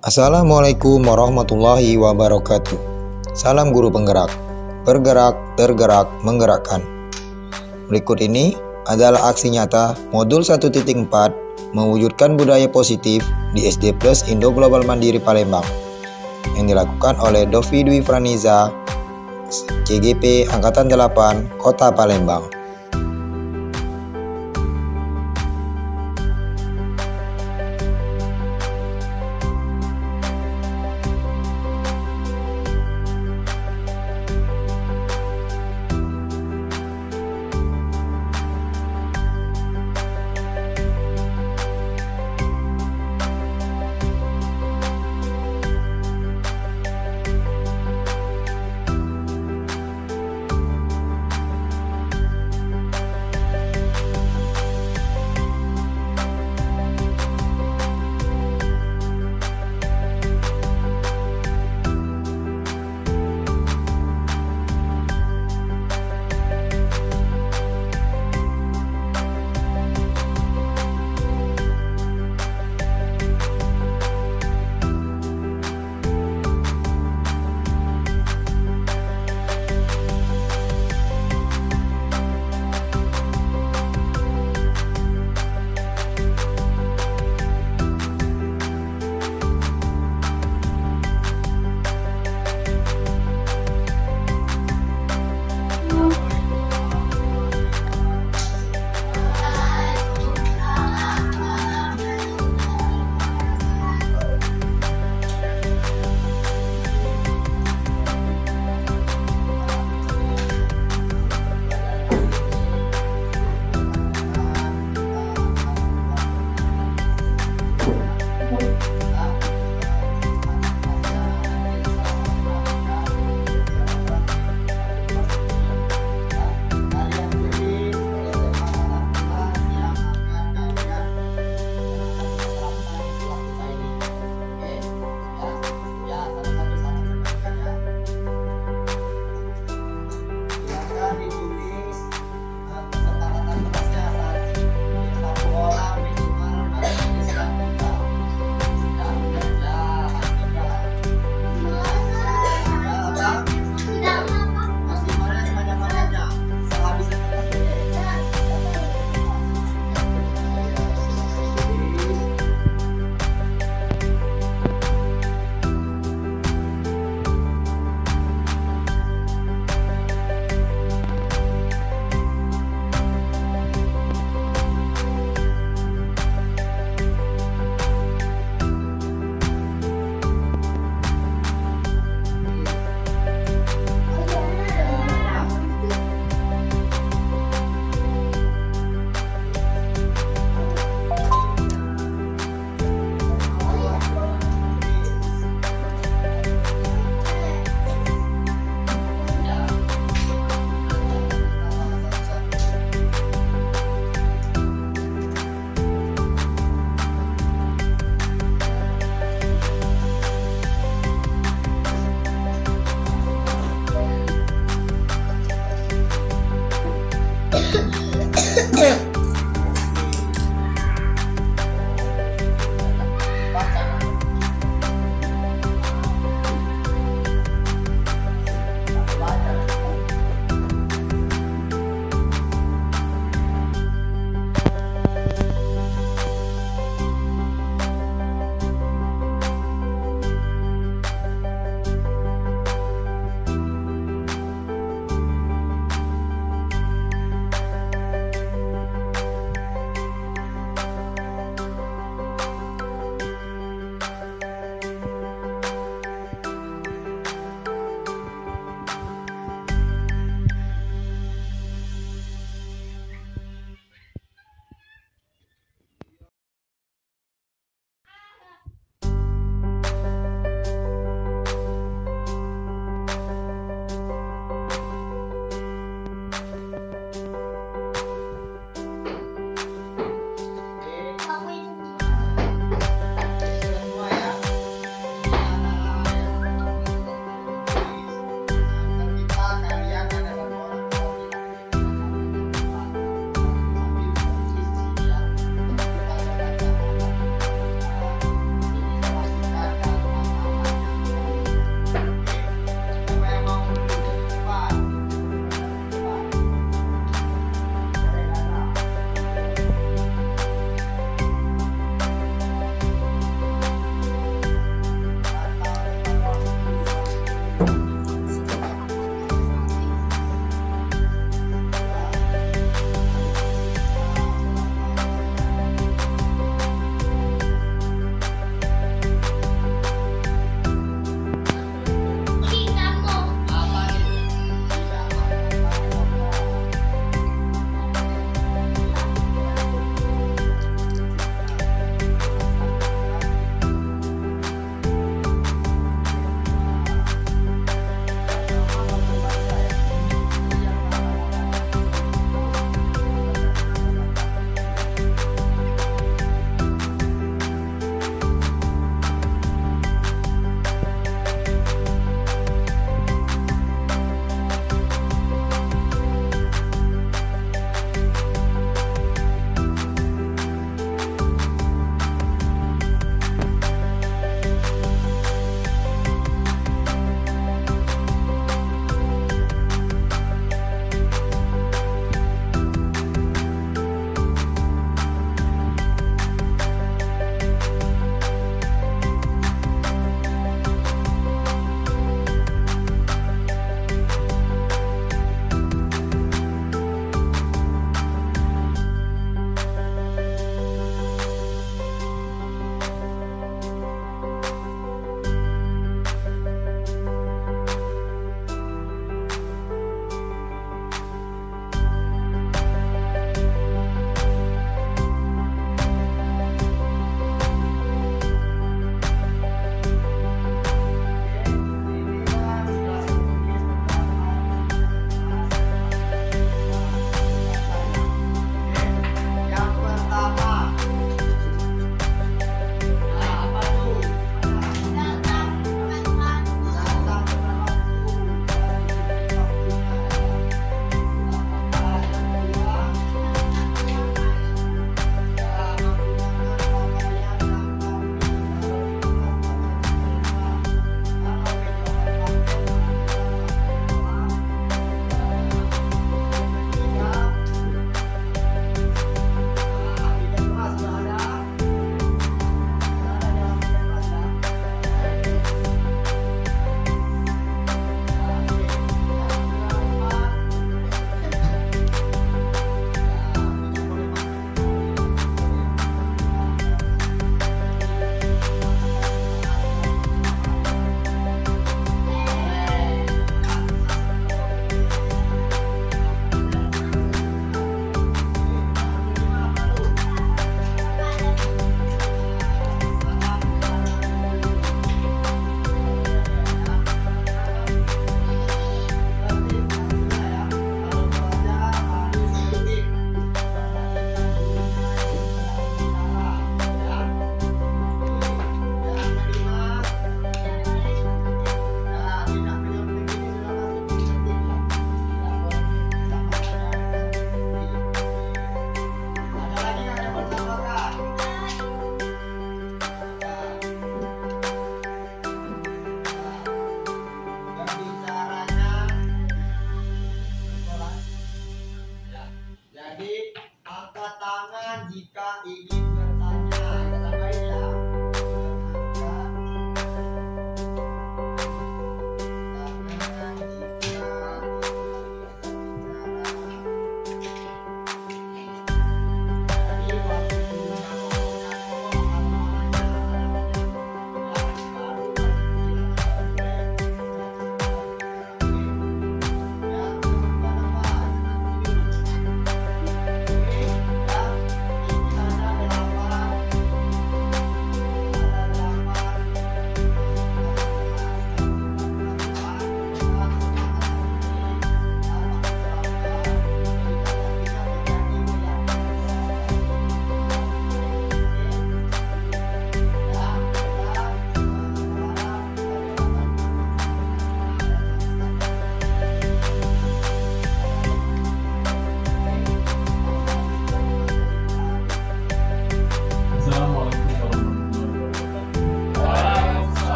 Assalamualaikum warahmatullahi wabarakatuh. Salam guru penggerak. Bergerak, tergerak, menggerakkan. Berikut ini adalah aksi nyata modul 1.4 mewujudkan budaya positif di SD Plus Indo Global Mandiri Palembang yang dilakukan oleh Dovi Dwi Franiza, CGP Angkatan 8, Kota Palembang.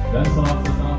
Dan salam sejahtera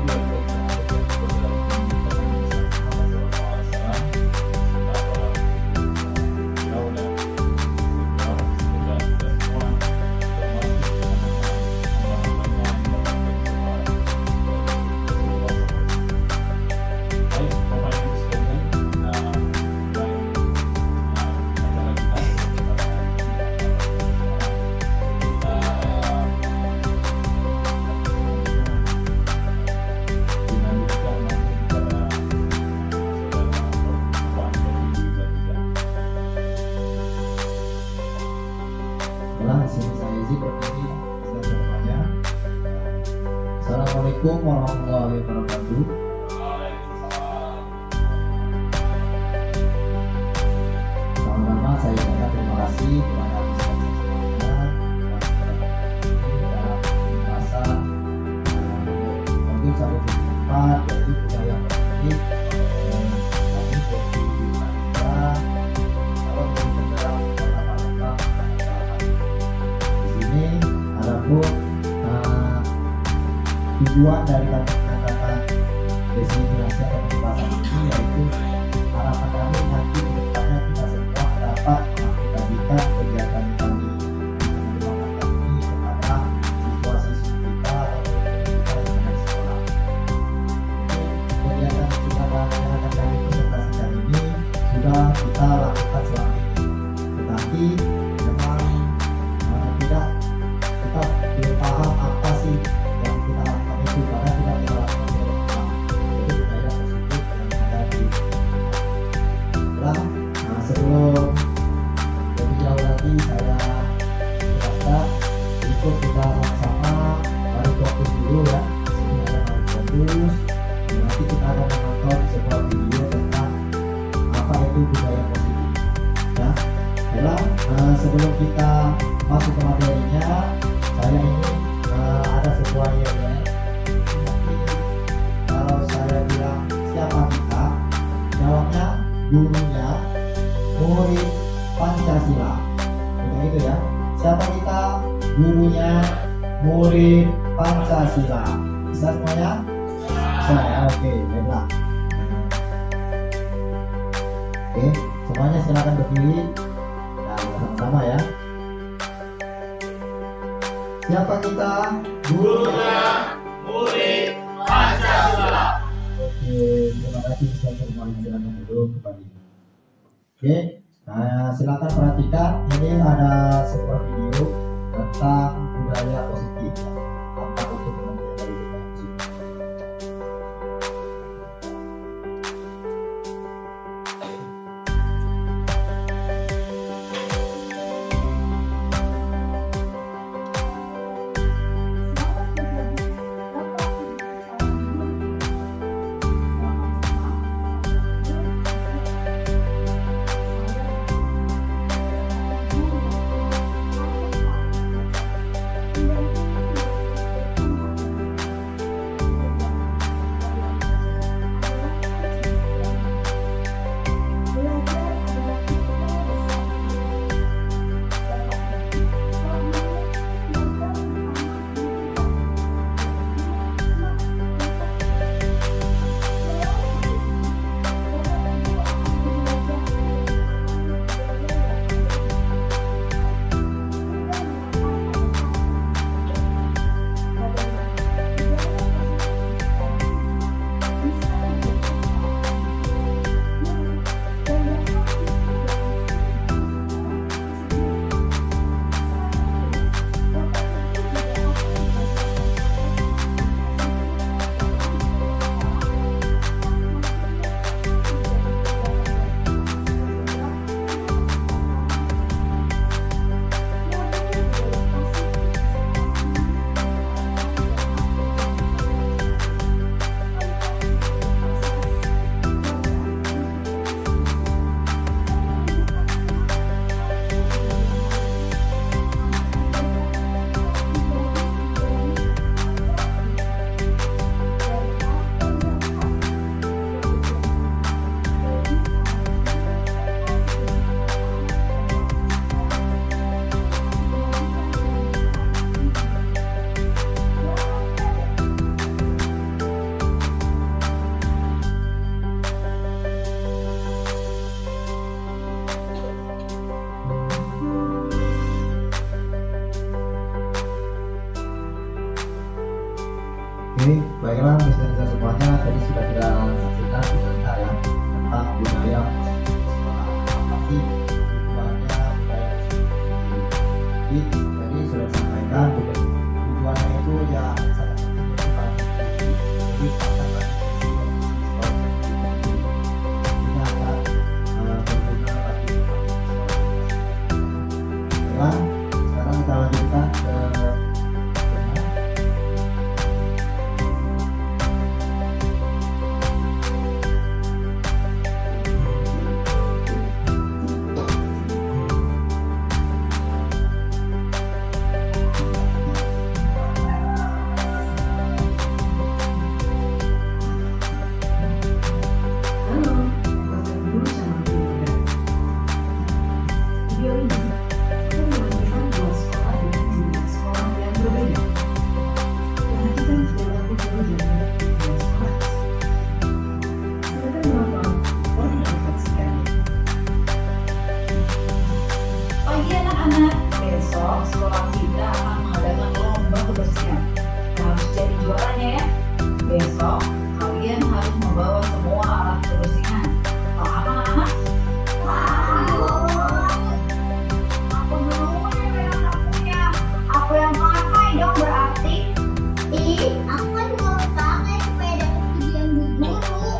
Assalamualaikum warahmatullahi wabarakatuh. Pertama-tama saya ucapkan terima kasih kepada dalam masa modul 1.4 yaitu budaya politik. Di sini adapun tujuan dari kata-kata destinasi atau pembahasan ini yaitu harapan kami nanti ke depannya kita semua dapat mengaplikasikan kegiatan kami kepada siswa-siswi kita atau kita yang ada di sekolah. Kegiatan kita yang akan kami presentasikan ini sudah kita lakukan selama ini, tetapi memang tidak kita belum paham apa sih yang kita lakukan itu karena tidak kita lakukan dari awal. Itu budaya positif yang ada di sebelum lebih jauh lagi saya jelaskan ikut kita sama-sama mari fokus dulu ya. Sini ada mari fokus, nanti kita akan menonton sebuah video tentang apa itu budaya positif ya. Sebelum kita masuk ke materinya, saya ini ada sebuah yel-yel. Nanti kalau saya bilang siapa kita, jawabnya gurunya murid Pancasila. Kayak itu ya. Siapa kita? Gurunya murid Pancasila. Bisa semuanya? Saya. Oke, baiklah. Oke, semuanya silakan berdiri. Nah, bersama-sama ya. Siapa kita? Gurunya murid Pancasila. Oke, terima kasih sudah bermain silakan dulu kembali. Oke, nah silakan perhatikan ini ada sebuah video tentang budaya positif. Apa itu pengertian dari budaya positif? Oke, baiklah misalnya semuanya tadi sudah kita saksikan sebentar ya tentang budaya sekolah. Apa sih tujuannya budaya? Jadi sudah disampaikan tujuannya itu ya salah satunya itu kan jadi akan sekarang kita lanjutkan ke sekolah kita akan mengadakan lomba kebersihan. Harus jadi juaranya ya. Besok kalian harus membawa semua alat kebersihan. Paham anak-anak? Aku dulu yang punya. Aku yang pakai dong berarti. Aku kan mau pakai sepeda ujian di guru.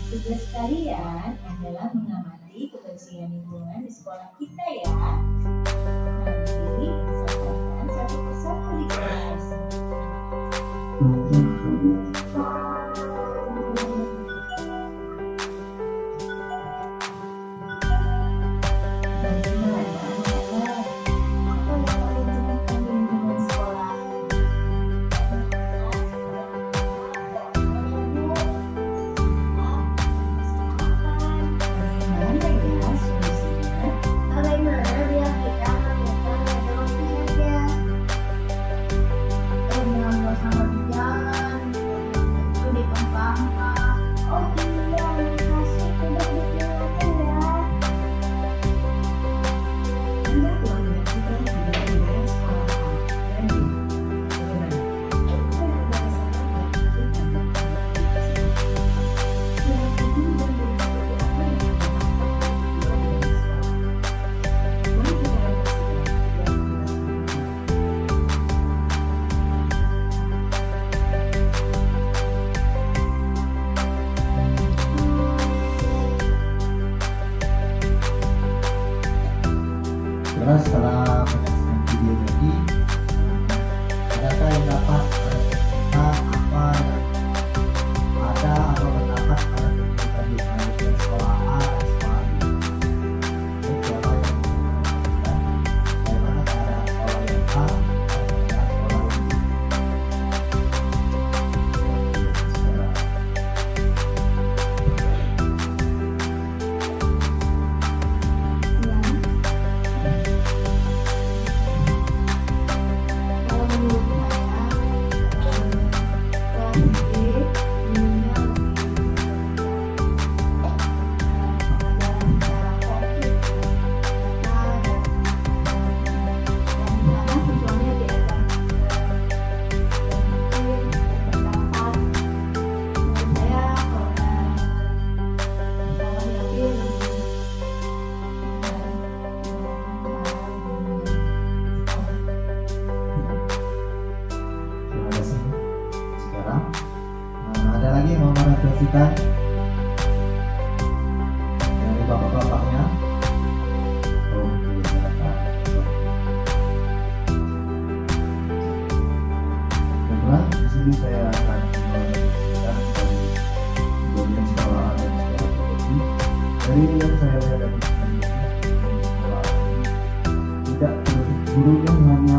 Tugas kalian adalah mengamati kebersihan lingkungan di sekolah kita ya. Nanti sampaikan satu persatu di kelas. Setelah menyaksikan video tadi, adakah yang dapat menceritakan apa yang ada atau pendapat pada video tadi dari sekolah A dan sekolah B? Siapa yang menceritakan bagaimana keadaan sekolah yang A dan sekolah B? Ada lagi yang mau merefleksikan dari bapak-bapaknya? Oke, silakan. Baiklah, di sini saya akan merefleksikan dari bagian sekolah A dan sekolah B. Dari yang saya lihat dari sekolah A ini, tidak gurunya hanya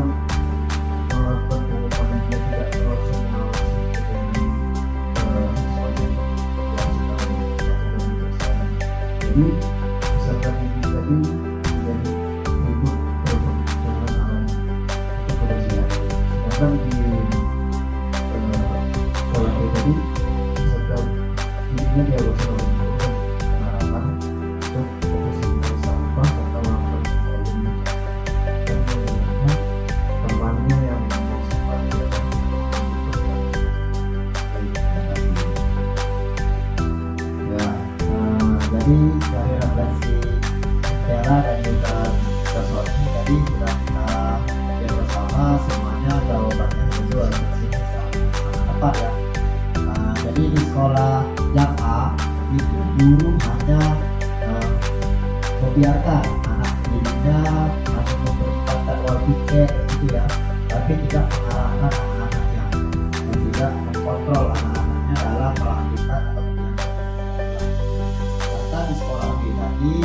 melakukan pengumuman, dia tidak terus mengawasi baju beserta gigi tadi menjadi ribut dengan alat untuk kebersihan. Sedangkan di sekolah tadi beserta giginya dia bersama penarapan untuk membersihkan sampah serta melakukan pembuangan dan menggunakan temannya yang membuang sampah jadi dari refleksi Vera dan juga Sosoni tadi sudah kita lihat bersama semuanya jawabannya itu sangat tepat ya. Jadi di sekolah yang A itu guru hanya membiarkan anak didiknya hanya memberikan jadwal pikir gitu ya, tapi tidak mengarahkan anak-anaknya dan tidak mengkontrol anak-anaknya dalam melakukan atau di sekolah B tadi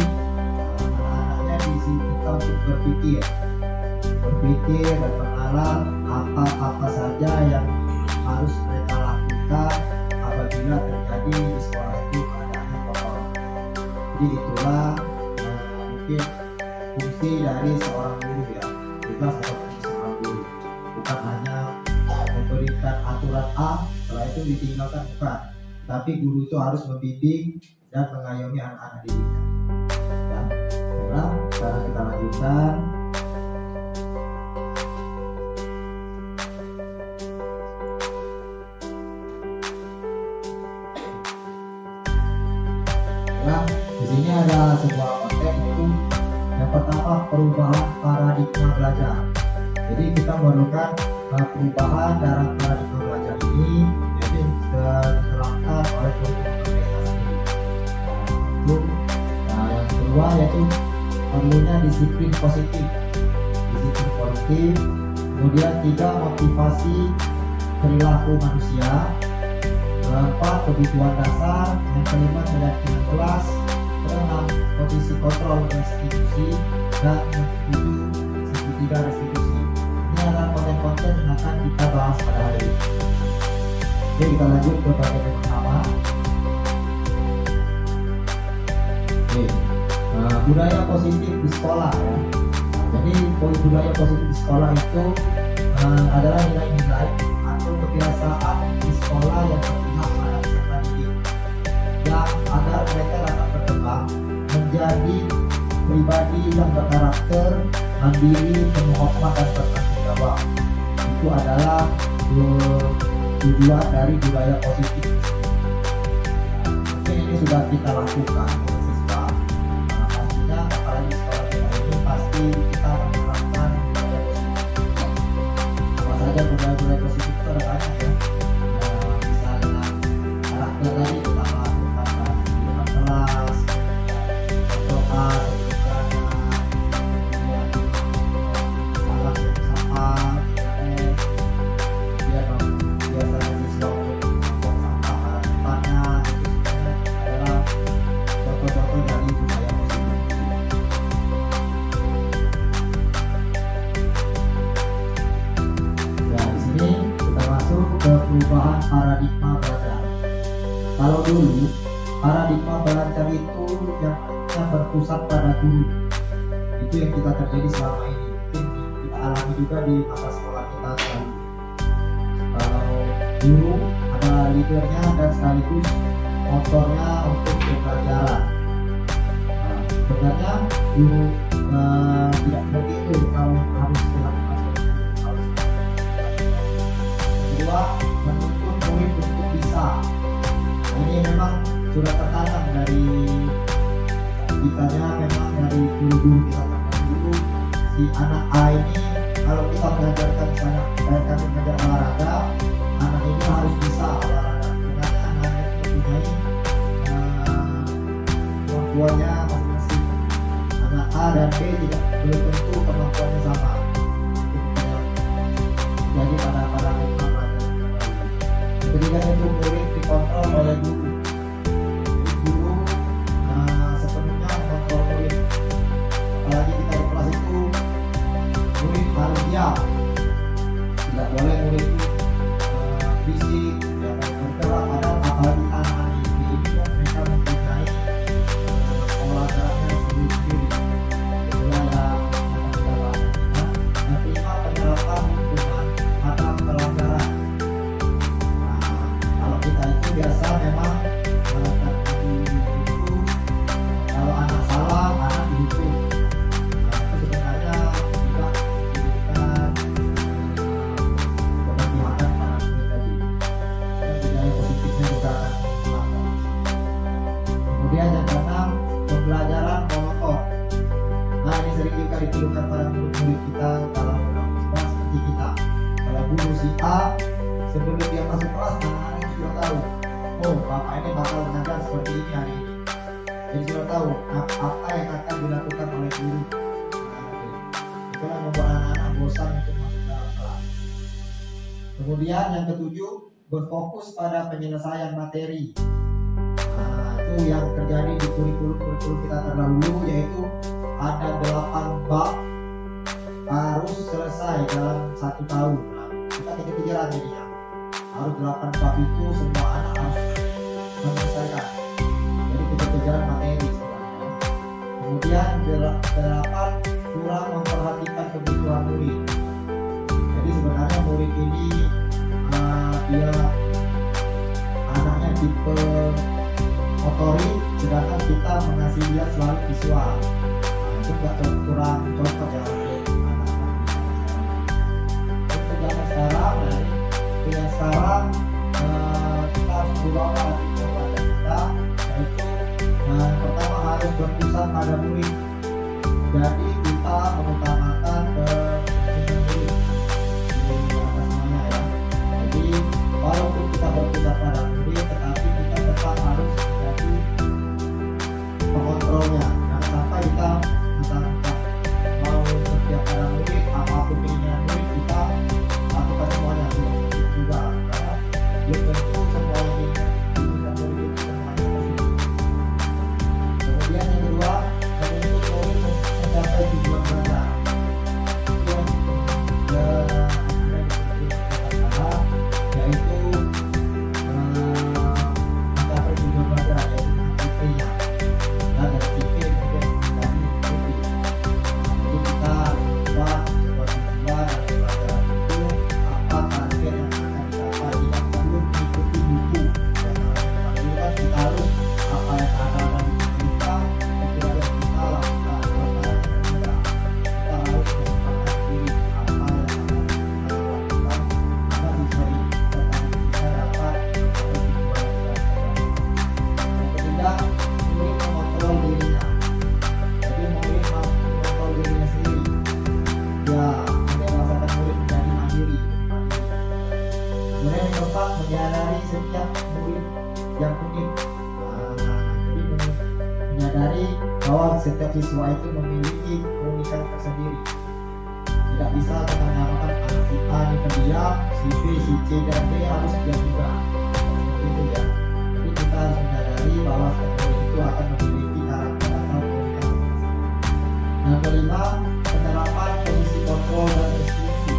anak-anaknya diizinkan untuk berpikir dan mengarang apa saja yang harus mereka lakukan apabila terjadi di sekolah itu keadaannya kotor. Jadi itulah mungkin fungsi dari seorang guru ya, juga fungsi seorang guru, bukan hanya memberikan aturan A setelah itu ditinggalkan, bukan, tapi guru itu harus membimbing dan mengayomi anak-anak didiknya. Ya, baiklah, sekarang kita lanjutkan. Nah, di sini ada sebuah konteks itu yang pertama perubahan paradigma belajar. Jadi kita memerlukan perubahan dalam paradigma belajar ini, yaitu diterapkan oleh yang kedua yaitu perlunya disiplin positif. Kemudian 3 motivasi perilaku manusia. 4 kebutuhan dasar. Yang kelima keyakinan kelas. 6 posisi kontrol restitusi. Dan yang ke-7 restitusi. Ini adalah konten-konten yang akan kita bahas pada hari ini. Oke, kita lanjut ke bagian yang pertama. Budaya positif di sekolah ya. Jadi budaya positif di sekolah itu adalah nilai-nilai atau kebiasaan di sekolah yang berpihak pada peserta didik, yang agar mereka dapat berkembang menjadi pribadi yang berkarakter, mandiri, penuh hormat dan bertanggung jawab. Itu adalah tujuan dari budaya positif. Mungkin ini sudah kita lakukan. Apalagi sekolah kita ini pasti kita menerapkan budaya positif. Apa saja budaya positif itu ada banyak ya. Misalnya karakter tadi kita melakukan di kelas, berdoa, salam sapa, biasanya siswa untuk membuang sampah pada depannya. Itu adalah contoh-contoh dari budaya positif. Perubahan paradigma belajar. Kalau dulu paradigma belajar itu yang berpusat pada guru, itu yang kita terjadi selama ini, mungkin kita alami juga di masa sekolah kita sekarang. Kalau guru ada leadernya dan sekaligus motornya untuk pembelajaran. Sebenarnya guru tidak begitu kalau harus dilakukan seperti itu. Kedua, menuntut murid untuk bisa. Ini memang sudah tertanam dari kitanya, memang dari guru-guru kita dulu. Si anak A ini kalau kita mengajarkan misalnya kami mengajar olahraga, anak ini harus bisa olahraga. Karena anak itu mempunyai kemampuannya masing-masing. Anak A dan B tidak belum tentu kemampuannya sama. Jadi pada ketiga itu murid dikontrol oleh guru. Guru sepenuhnya mengontrol murid. Apalagi kita di kelas itu murid harus diam, tidak boleh murid itu bisik, bergerak. Padahal apalagi anak-anak ini mereka mempunyai Kemudian yang keenam, pembelajaran monoton. Nah, ini sering juga dikeluhkan pada murid-murid kita dalam sekolah seperti kita. Kalau guru si A sebelum dia masuk kelas, anak-anak sudah tahu, oh bapak ini bakal mengajar seperti ini hari ini. Jadi sudah tahu apa yang akan dilakukan oleh guru. Itulah membuat anak-anak bosan untuk masuk dalam kelas. Kemudian yang ketujuh, berfokus pada penyelesaian materi. Nah, itu yang terjadi di kurikulum kita terdahulu, yaitu ada 8 bab harus selesai dalam 1 tahun. Nah, kita kejar-kejaran jadinya. Harus 8 bab itu semua anak harus menyelesaikan. Jadi kejar-kejaran materi sebenarnya. Kemudian 8 kurang memperhatikan kebutuhan murid. Jadi sebenarnya murid ini dia anaknya tipe motorik, sedangkan kita mengasih dia selalu visual. Itu kurang cocok ya untuk anak-anak. Untuk zaman sekarang, yang sekarang kita harus berubah paradigma pada kita, yaitu pertama harus berpusat pada murid. Jadi kita mengutamakan murid di atas mana ya. Jadi walaupun kita berpusat pada murid, tetapi kita tetap harus menjadi pengontrolnya. Jangan sampai kita mau setiap pada murid, apapun keinginan murid kita lakukan semuanya juga. Karena belum tentu semua ini diinginkan murid itu semuanya positif. Kemudian yang kedua, menuntut murid mencapai tujuan belajar. Yaitu mencapai tujuan belajar, yaitu IP-nya. Nah, dari IP kemudian menjadi IP. Jadi kita buat sebuah tujuan dari pelajaran itu, apa target yang akan dicapai, tidak perlu mengikuti buku. Jadi kan kita harus apa yang ada dalam buku kita, itu harus kita lakukan. Kita harus menciptakan diri apa yang akan kita lakukan agar sesuai kita dapat tujuan belajar. Yang ketiga, murid mengontrol dirinya. Jadi murid harus mengontrol dirinya sendiri. Ya, ada merasakan murid menjadi mandiri. Kemudian yang keempat, menyadari setiap murid yang unik. Jadi menyadari bahwa setiap siswa itu memiliki keunikan tersendiri. Tidak bisa kita menyamakan anak si A ini pendiam, si B, si C dan D harus diam juga. Seperti itu ya. Jadi kita harus menyadari bahwa setiap murid itu akan memiliki karakter atau keunikan. Yang kelima, penerapan posisi kontrol dan instruksi.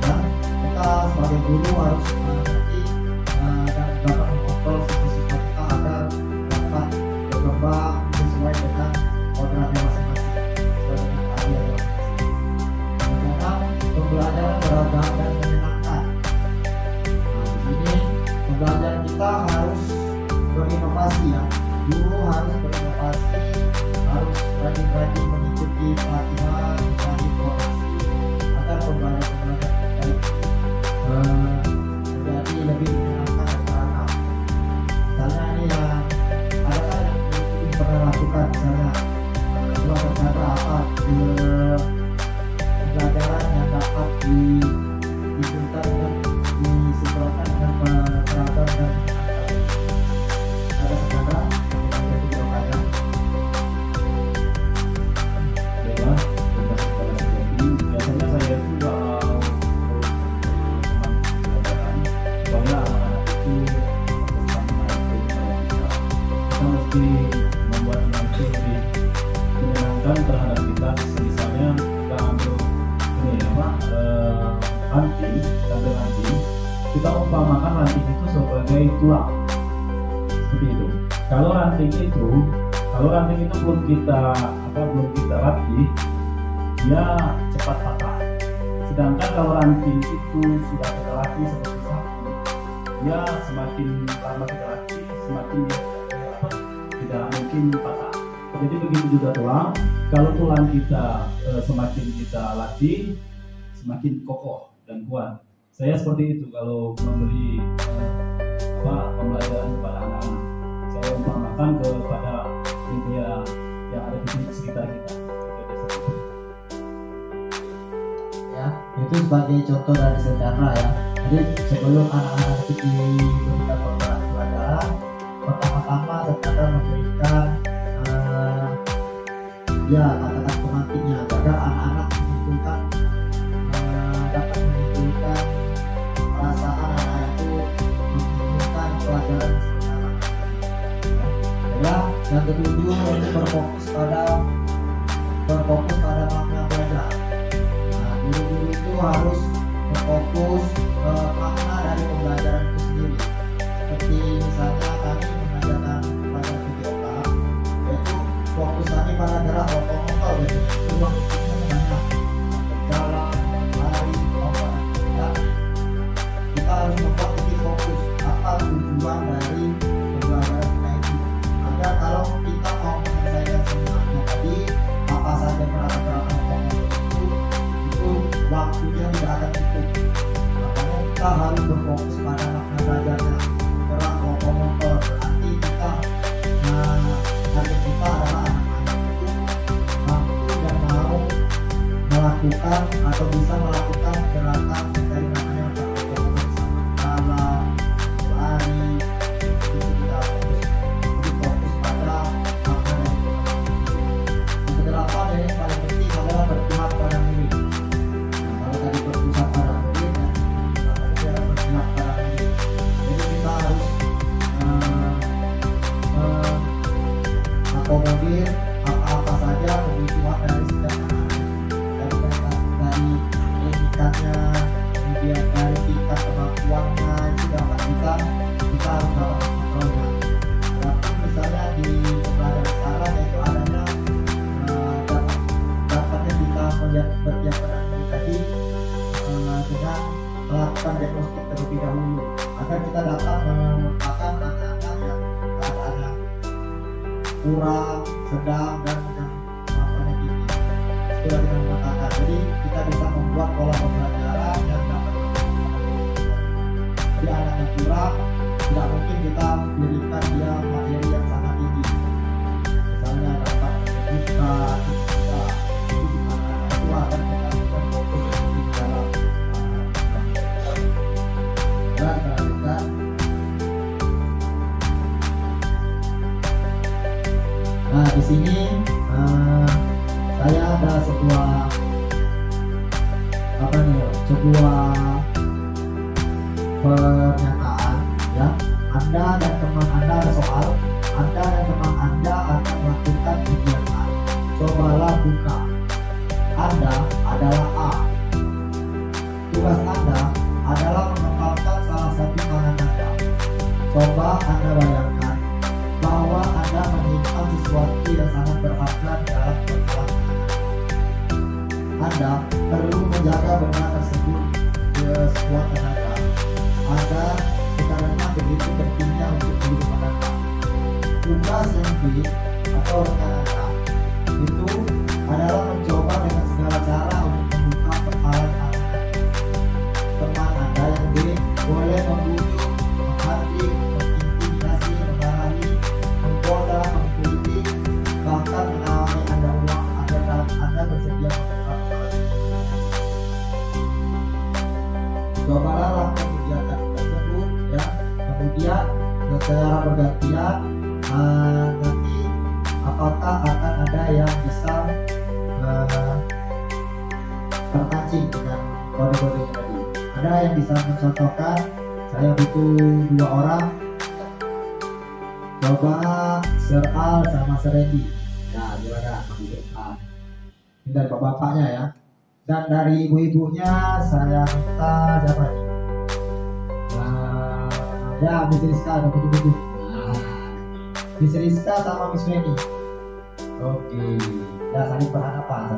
Dan kita sebagai guru harus mengerti dan dapat mengontrol siswa-siswa kita agar dapat berkembang sesuai dengan kodratnya masing-masing, sesuai dengan keahlian masing-masing. Yang keenam, pembelajaran beragam dan menyenangkan. Nah, di sini pembelajaran kita harus berinovasi ya. Guru harus berinovasi, harus rajin-rajin mengikuti pelatihan, mencari informasi agar pembelajaran kita itu menjadi lebih menyenangkan dan beragam. Misalnya ini yang ada yang belum pernah lakukan, misalnya dua ternyata apa pembelajaran yang dapat diberikan dengan disinkronkan dengan beragam dan ada saudara yang tidak ada. Baiklah, biasanya saya itu kalau teman supaya anak-anak itu kita mesti membuat nanti lebih menyenangkan terhadap kita. Misalnya kita ambil ini apa ranting, kita umpamakan ranting itu sebagai tulang seperti itu. Kalau ranting itu belum kita latih, dia cepat patah. Sedangkan kalau ranting itu sudah kita latih seperti sapu, dia semakin lama kita latih, semakin tidak mungkin patah. Jadi begitu juga tulang. Kalau tulang kita semakin kita latih, semakin kokoh dan kuat. Saya seperti itu kalau memberi pembelajaran kepada anak-anak. Saya umpamakan kepada media yang ada di sekitar kita. Ya, itu sebagai contoh dari sejarah ya. Jadi sebelum anak-anak itu diberikan pelajaran, pertama-tama secara memberikan kata-kata pemantiknya agar anak-anak mengumpulkan dapat mengumpulkan perasaan anak itu mengumpulkan pelajaran secara ya. Yang ketujuh ini berfokus pada makna belajar. Guru-guru itu harus berfokus makna dari pembelajaran itu sendiri. Seperti misalnya kami mengajarkan pada video call, yaitu fokus kami pada gerak lokomotor, yaitu ruang fisiknya banyak, berjalan, lari, lompat. Ya. Kita harus membuat titik fokus apa tujuan dari pembelajaran kita itu, agar kalau kita mau menyelesaikan semuanya tadi, apa saja gerakan-gerakan lokomotor itu waktunya tidak akan cukup. Makanya kita harus berfokus pada makna belajarnya. Gerak lokomotor berarti kita target kita adalah anak-anak itu mampu dan mau melakukan atau bisa melakukan gerakan dari namanya lokomotor sama jalan, lari, itu kita fokus pada makna dari yang kedelapan yang paling penting adalah berpihak pada murid. Kalau tadi berpusat pada murid, adalah berpihak pada murid. Jadi kita harus akomodir apa saja kebutuhan dari setiap anak, dari pendidikannya, kemudian dari tingkat kemampuannya itu dapat kita harus dapat mengontrolnya. Walaupun misalnya di pembelajaran sekarang yaitu adanya dapatnya kita melihat berpihak pada murid tadi dengan melakukan diagnostik terlebih dahulu agar kita dapat memetakan anak-anak yang keadaannya kurang, sedang, dan kemampuannya tinggi. Sudah kita memetakan, jadi kita bisa membuat pola pembelajaran yang dapat jadi anak yang kurang tidak mungkin kita berikan dia materi yang sangat tinggi, misalnya dapat menyebutkan itu dimana itu akan kita berikan fokus di dalam dan perhatikan. Nah, di sini saya ada sebuah pernyataan ya. Anda dan teman Anda ada soal. Anda dan teman Anda akan melakukan kegiatan. Cobalah buka. Anda adalah A. Tugas Anda adalah mengembangkan salah satu tangan Anda. Coba Anda bayangkan bahwa Anda menyimpan sesuatu yang sangat berharga dalam kepala Anda. Perlu menjaga benda tersebut sekuat tenaga agar karena begitu pentingnya untuk kehidupan Anda. Tugas yang B atau rekan Anda itu adalah mencoba dengan segala cara untuk membuka kepala teman Anda yang B. Boleh membujuk, menghadik, mengintimidasi, memarahi, menggoda, mengkritik, bahkan menawari Anda uang agar Anda bersedia membuka kepala. Cobalah lakukan kegiatan tersebut ya. Kemudian secara bergantian nanti apakah akan ada yang bisa terpancing dengan kode-kodenya tadi. Ada yang bisa mencontohkan. Saya butuh 2 orang. Coba Sir Al sama Sir Randy. Ya, gimana? Ini dari bapaknya ya. Dan dari ibu-ibunya saya minta siapa nih? Ya, Miss Rizka ada betul-betul. Miss Rizka sama Miss Weni. Oke. Ya, saling berhadapan.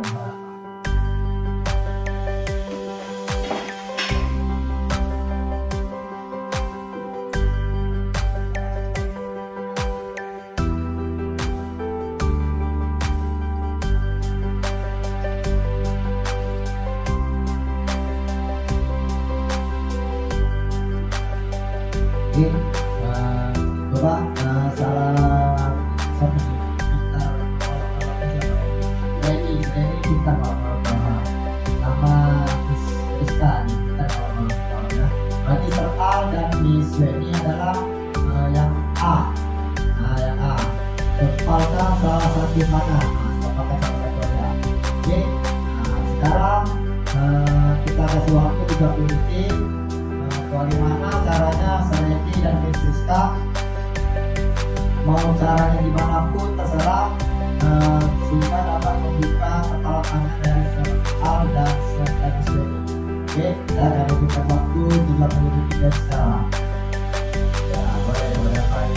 Bapak salah menghafalkan salah satu mana. Nah, pakai satu metode. Oke. Nah, sekarang kita kasih waktu 30 detik. Bagaimana caranya Sereti dan Miss Siska, mau caranya gimana pun terserah, sehingga dapat membuka kepala tangan dari Al dan Sereti. Oke, kita akan berikan waktu 30 detik dari sekarang. Ya, boleh Pak.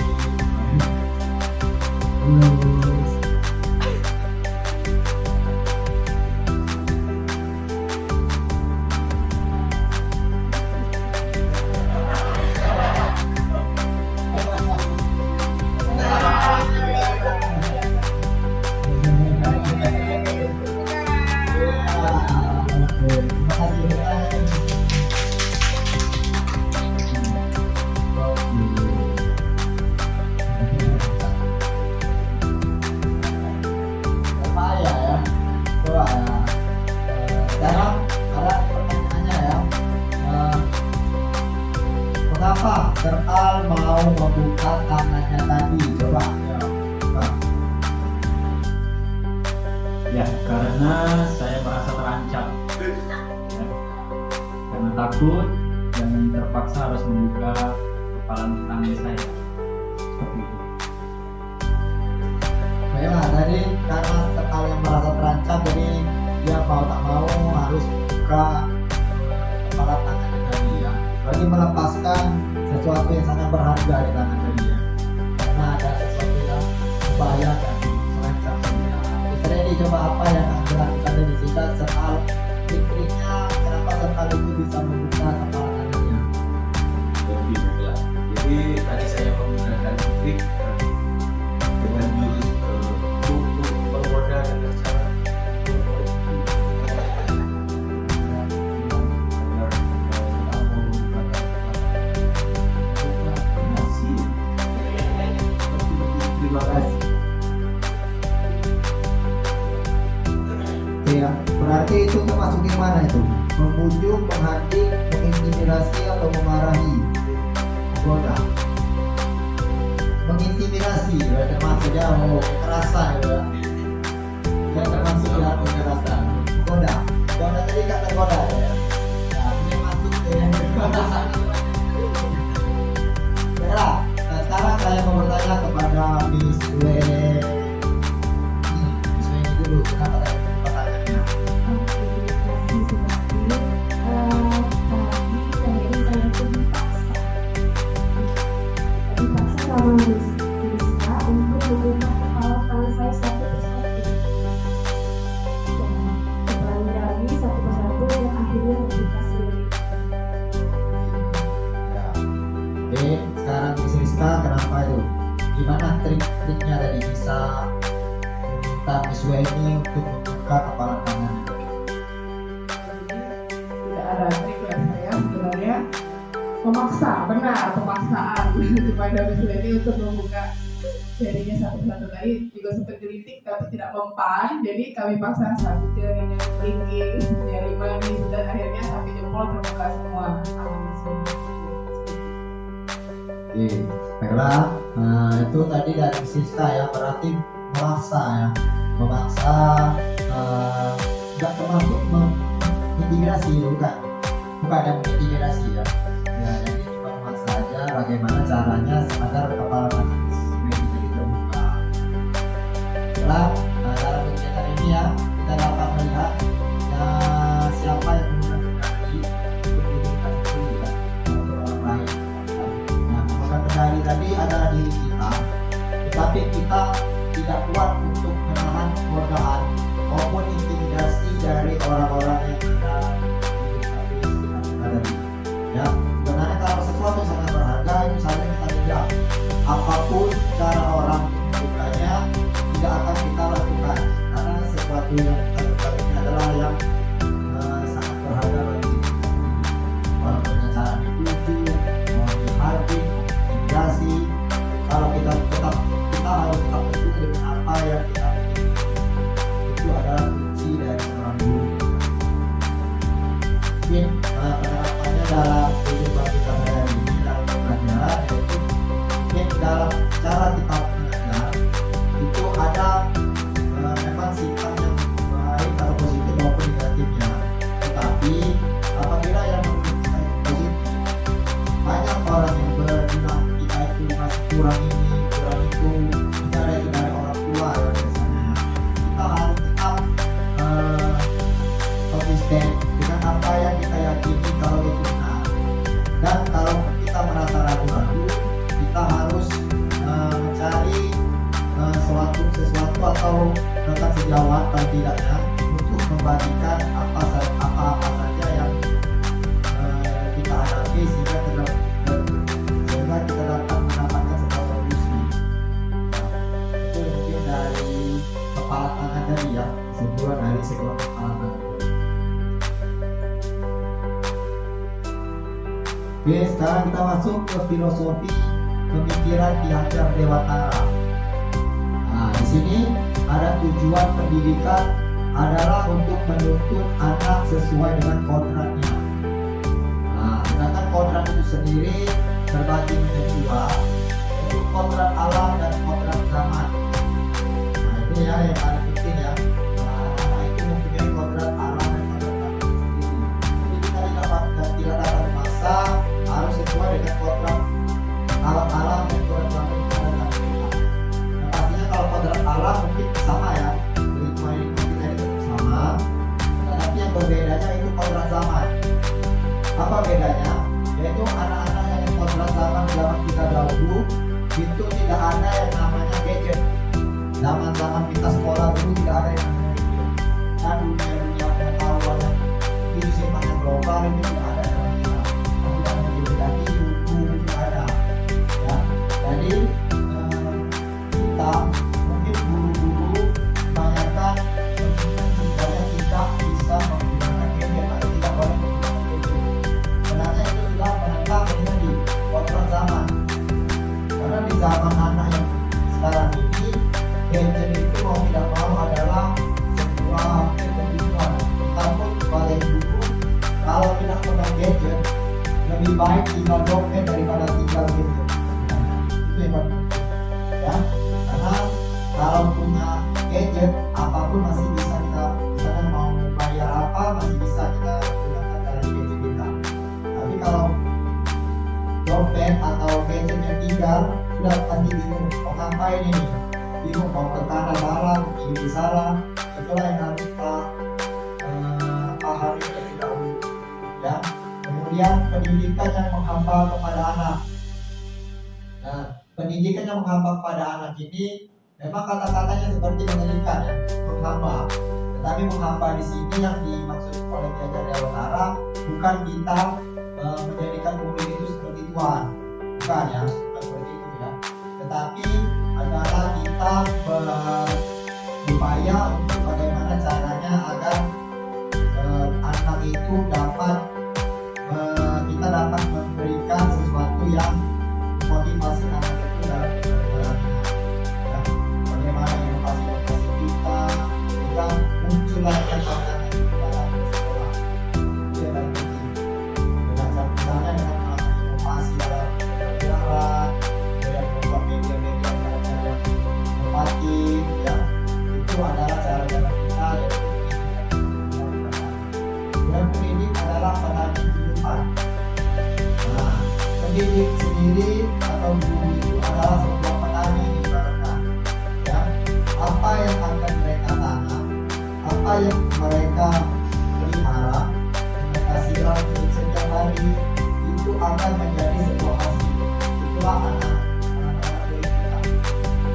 Kenapa Al mau membuka tangannya tadi? Coba Ya, karena saya merasa terancam. Ya, karena takut dan terpaksa harus membuka kepala tangan saya. Seperti itu. Baiklah, tadi karena Al yang merasa terancam, jadi dia mau tak mau harus buka kepala tangannya tadi ya. Bagi melepaskan sesuatu yang sangat berharga di tangan tadi ya. Karena ada sesuatu yang membahayakan, terancam tadi ya. Jadi coba apa yang akan dilakukan dari sini soal triknya, kenapa Al itu bisa membuka kepala tangannya. Lebih mudah. Jadi tadi saya menggunakan trik dengan jurus untuk menggoda dengan cara Terima kasih. Ya, berarti itu termasuk yang mana itu? Membujuk, menghadik, mengintimidasi atau memarahi? Menggoda. Mengintimidasi, ya termasuk ya kekerasan ya. Ya termasuk ya kekerasan. Menggoda. Menggoda tadi kata goda ya. Nah, ini masuk ke yang kekerasan. Baiklah, nah, sekarang saya mau bertanya kepada Miss Weni. Miss Weni dulu, kenapa tadi pertanyaannya? Oke, sekarang Miss Rizka kenapa itu? Gimana trik-triknya tadi bisa meminta Miss Weni untuk membuka kepala tangan? Tidak ada trik ya, saya sebenarnya memaksa, benar pemaksaan kepada Miss Weni untuk membuka jarinya satu-satu. Tadi juga sempat gelitik tapi tidak mempan, jadi kami paksa satu jarinya kelingking, jari manis, dan akhirnya sampai jempol terbuka semua. Oke, baiklah. Nah, itu tadi dari Siska ya, berarti memaksa, nggak termasuk mengintimidasi, bukan yang mengintimidasi ya. Ya, jadi cuma memaksa aja bagaimana caranya agar kepala tangan ini terbuka. Baiklah, nah, dalam kegiatan ini ya, kita dapat melihat ya, siapa yang menggunakan kendali untuk dirikan sendiri ya, untuk orang lain. Kendali tadi ada di kita, tetapi kita tidak kuat untuk menahan godaan maupun intimidasi dari orang-orang yang ada di sekitar kita tadi. Ya, sebenarnya kalau sesuatu yang sangat berharga, misalnya kita tidak apapun cara orang membukanya, tidak akan kita lakukan karena sesuatu yang kita lakukan ini adalah yang sangat berharga bagi kita. Kalau punya cara dibujuk, mau dihardik, kalau kita harus tetap teguh dengan apa yang kita miliki. Itu adalah kunci dari seorang guru. Mungkin penerapannya dalam kehidupan kita sehari ini dalam pembelajaran, yaitu mungkin dalam cara kita mengajar itu menabung sesuatu atau rekan sejawat dan tidaknya untuk membagikan apa saja yang kita hadapi sehingga kita dapat mendapatkan sebuah solusi. Itu mungkin dari kepala tangan tadi ya, kesimpulan dari sebuah kepala tangan. Oke, sekarang kita masuk ke filosofi pemikiran Ki Hajar Dewantara. Nah, di sini ada tujuan pendidikan adalah untuk menuntut anak sesuai dengan kodratnya. Nah, sedangkan kodrat itu sendiri terbagi menjadi dua, yaitu kodrat alam dan kodrat zaman. Nah, itu ya yang paling penting ya. Anak itu mempunyai kodrat alam dan kodrat zaman sendiri. Jadi kita tidak dapat memaksa, harus sesuai dengan kodrat alam dan kodrat zaman yang ada dalam kita. Nah, pastinya kalau kodrat alam mungkin sama ya, lingkungan kita itu sama, tetapi yang berbedanya itu kodrat zaman. Apa bedanya? Yaitu anak-anak yang kodrat zaman kita dahulu itu tidak ada yang namanya gadget. Zaman kita sekolah dulu tidak ada yang namanya gadget. Dan dunia pengetahuan yang itu sifatnya global itu tidak ada dalam kita. Tapi ilmu itu ada. Ya, jadi kita mungkin guru-guru kebanyakan supaya tidak bisa menggunakan gadget atau tidak boleh menggunakan gadget. Sebenarnya itu sudah menentang menjadi kodrat zaman. Karena di zaman anak yang sekarang ini gadget itu mau tidak mau adalah sebuah kebutuhan. Namun sebagai guru, kalau tidak pegang gadget, lebih baik tinggal dompet daripada tinggal gadget. Itu yang paling penting. Ya, karena kalau punya gadget, apapun masih bisa kita, misalnya mau bayar apa masih bisa kita gunakan dari gadget kita. Tapi kalau dompet atau gadget yang tinggal, sudah pasti bingung mau ngapain ini, bingung mau ke kanan salah, ke kiri salah. Itulah yang harus kita pahami terlebih dahulu. Ya, kemudian pendidikan yang menghamba kepada anak. Nah, pendidikan yang menghamba kepada anak ini memang kata-katanya seperti menyelipkan ya, menghamba. Tetapi menghamba di sini yang dimaksud oleh Ki Hajar Dewantara bukan kita menjadikan murid itu seperti Tuhan, bukan ya, bukan seperti itu ya. Tetapi adalah kita berupaya untuk bagaimana caranya agar anak itu dapat kita dapat memberikan sesuatu yang motivasi anak itu dalam perjalanannya. Ya, bagaimana inovasi kita sehingga muncullah yang dalam sekolah. Itu yang paling penting. Misalnya dengan inovasi dalam pembelajaran, dengan membuat media-media cara inovatif, ya, itu adalah cara-cara kita yang pendidik adalah petani kehidupan. Nah, pendidik sendiri atau guru itu adalah sebuah petani ibaratnya. Ya, apa yang akan mereka tanam, apa yang mereka pelihara, mereka siram setiap hari, itu akan menjadi sebuah hasil. Itulah anak-anak kita.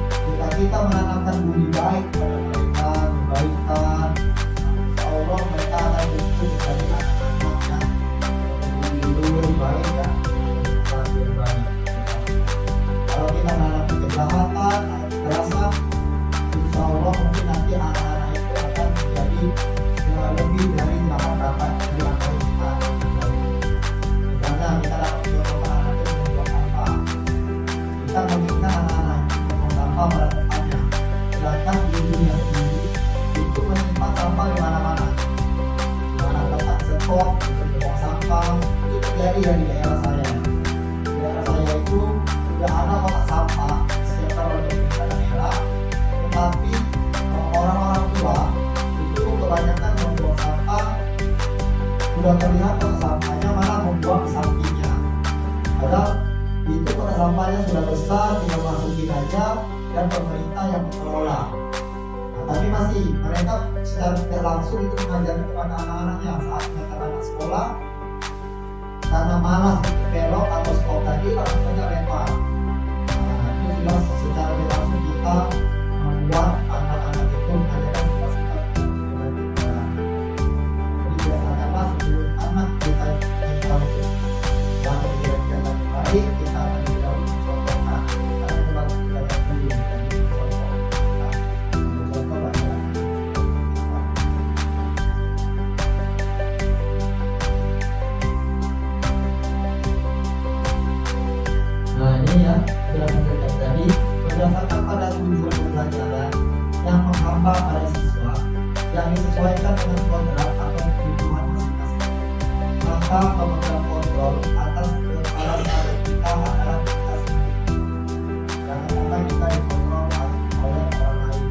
Jika kita menanamkan budi baik kepada mereka, kebaikan, insya Allah mereka akan tumbuh menjadi anak-anak yang lebih baik ya, lebih baik. Kalau kita menanamkan kejahatan, kekerasan, insya Allah mungkin nanti anak-anak itu akan menjadi lebih dari yang dapat dari anak kita. Misalnya kita dapat contoh anak itu membuang sampah, kita meminta anak-anak itu membuang sampah pada tempatnya, sedangkan di dunia sendiri itu menyimpan sampah di mana-mana. Di mana tempat setok untuk membuang sampah itu terjadi ya di daerah saya. Di daerah saya itu sudah ada kotak sampah setiap kalau pemerintah daerah, tetapi orang-orang tua itu kebanyakan membuang sampah, sudah terlihat kotak sampahnya malah membuang di sampingnya. Padahal itu kotak sampahnya sudah besar, tinggal masukin aja dan pemerintah yang mengelola. Tapi masih mereka secara tidak langsung itu mengajarkan kepada anak-anaknya saat anak-anak sekolah, karena malas belok atau stop tadi langsung saja lempar. Nah, itu sudah secara tidak langsung kita membuat ditambah pada siswa yang disesuaikan dengan kontrak atau kebutuhan masing-masing. Maka pemegang kontrol atas kepala satu kita adalah kita sendiri. Jangan sampai kita dikontrol oleh orang lain.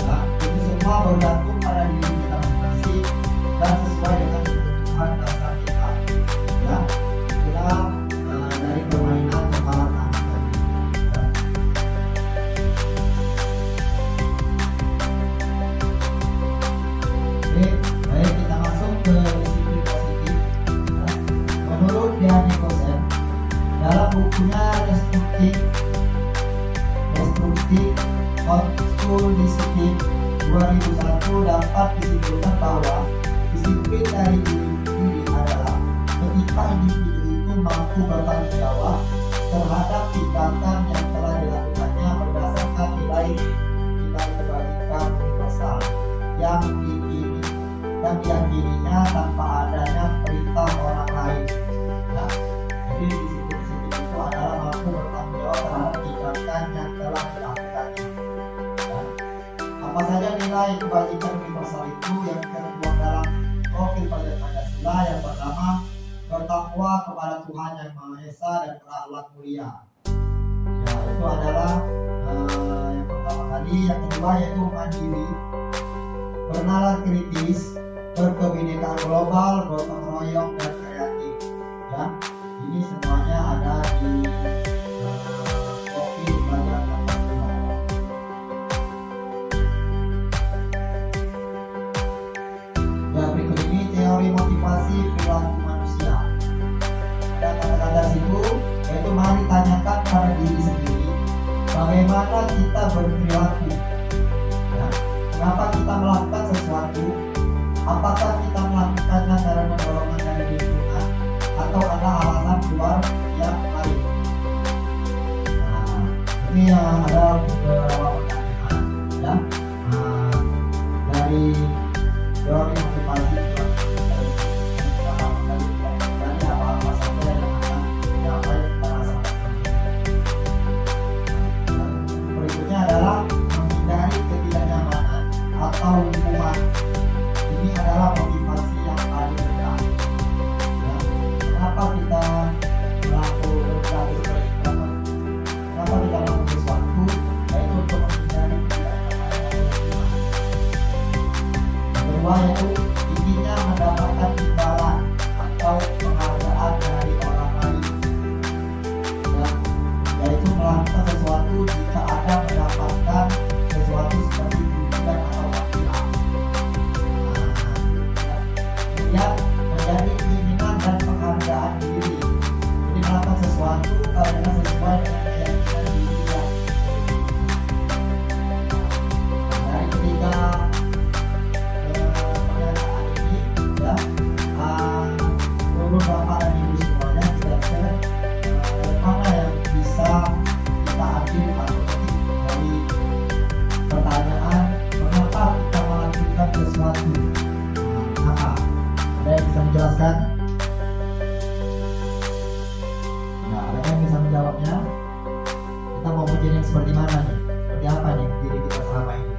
Nah, itu semua bergantung pada diri kita masing-masing dan sesuai dengan kebutuhan dasar kita. Ya, itulah dari permainan kepala tangan tadi. Ya. Oke, baik, kita masuk ke disiplin positif. Ya. Menurut Diane Kosen, dalam bukunya Restrictive School Discipline 2001 dapat disimpulkan bahwa disiplin dari diri adalah ketika individu itu mampu bertanggung jawab terhadap tindakan yang telah dilakukannya berdasarkan nilai kebaikan universal yang diyakininya tanpa adanya perintah orang lain. Nah, jadi disiplin itu adalah mampu bertanggung jawab terhadap tindakan yang telah dilakukannya. Nah, apa saja nilai kebajikan universal itu yang tertuang dalam profil pada Pancasila? Yang pertama, bertakwa kepada Tuhan Yang Maha Esa dan berakhlak mulia. Ya, itu adalah yang pertama kali. Yang kedua yaitu mandiri, bernalar kritis, berkebinekaan global, gotong royong dan kreatif. Ya, ini semuanya ada di profil pelajaran Pancasila. Ya, berikut ini teori motivasi perilaku manusia. Ada kata-kata situ, yaitu mari tanyakan pada diri sendiri bagaimana kita berperilaku. Ya, kenapa kita melakukan sesuatu? Apakah kita melakukannya karena dorongan dari lingkungan atau ada alasan luar yang lain? Nah, ini yang ada beberapa pertanyaan ya. Dari teori motivasi dari apa-apa saja yang akan dapat kita rasakan. Berikutnya adalah menghindari ketidaknyamanan atau lingkungan. Ini adalah motivasi yang paling rendah. Ya, kenapa kita melakukan sesuatu? Yaitu untuk menghindari ketidaknyamanan. Yang kedua yaitu inginnya mendapatkan imbalan atau penghargaan dari orang lain. Ya, yaitu melakukan sesuatu jika ada mendapatkan sesuatu seperti pujian atau panggilan. Kemudian menjadi keinginan dan penghargaan diri. Jadi melakukan sesuatu karena sesuai dengan keyakinan diri yang dari ketiga pernyataan ini ya, seluruh bapak dan ibu semuanya kira-kira mana yang bisa kita ambil atau petik dari pertanyaan mengapa kita melakukan sesuatu? Kenapa? Ada yang bisa menjelaskan? Nah, ada yang bisa menjawabnya? Kita mau menjadi yang seperti mana nih? Seperti apa nih diri kita selama ini?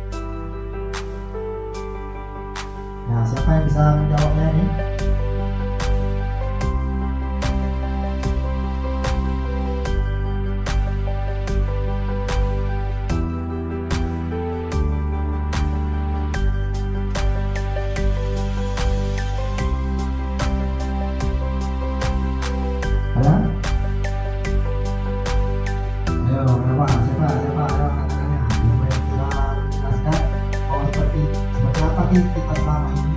Nah, siapa yang bisa menjawabnya nih? Ada? Ayo, kenapa? Siapa? Ayo katakannya. Siapa yang bisa menjelaskan bahwa seperti apa kita selama ini?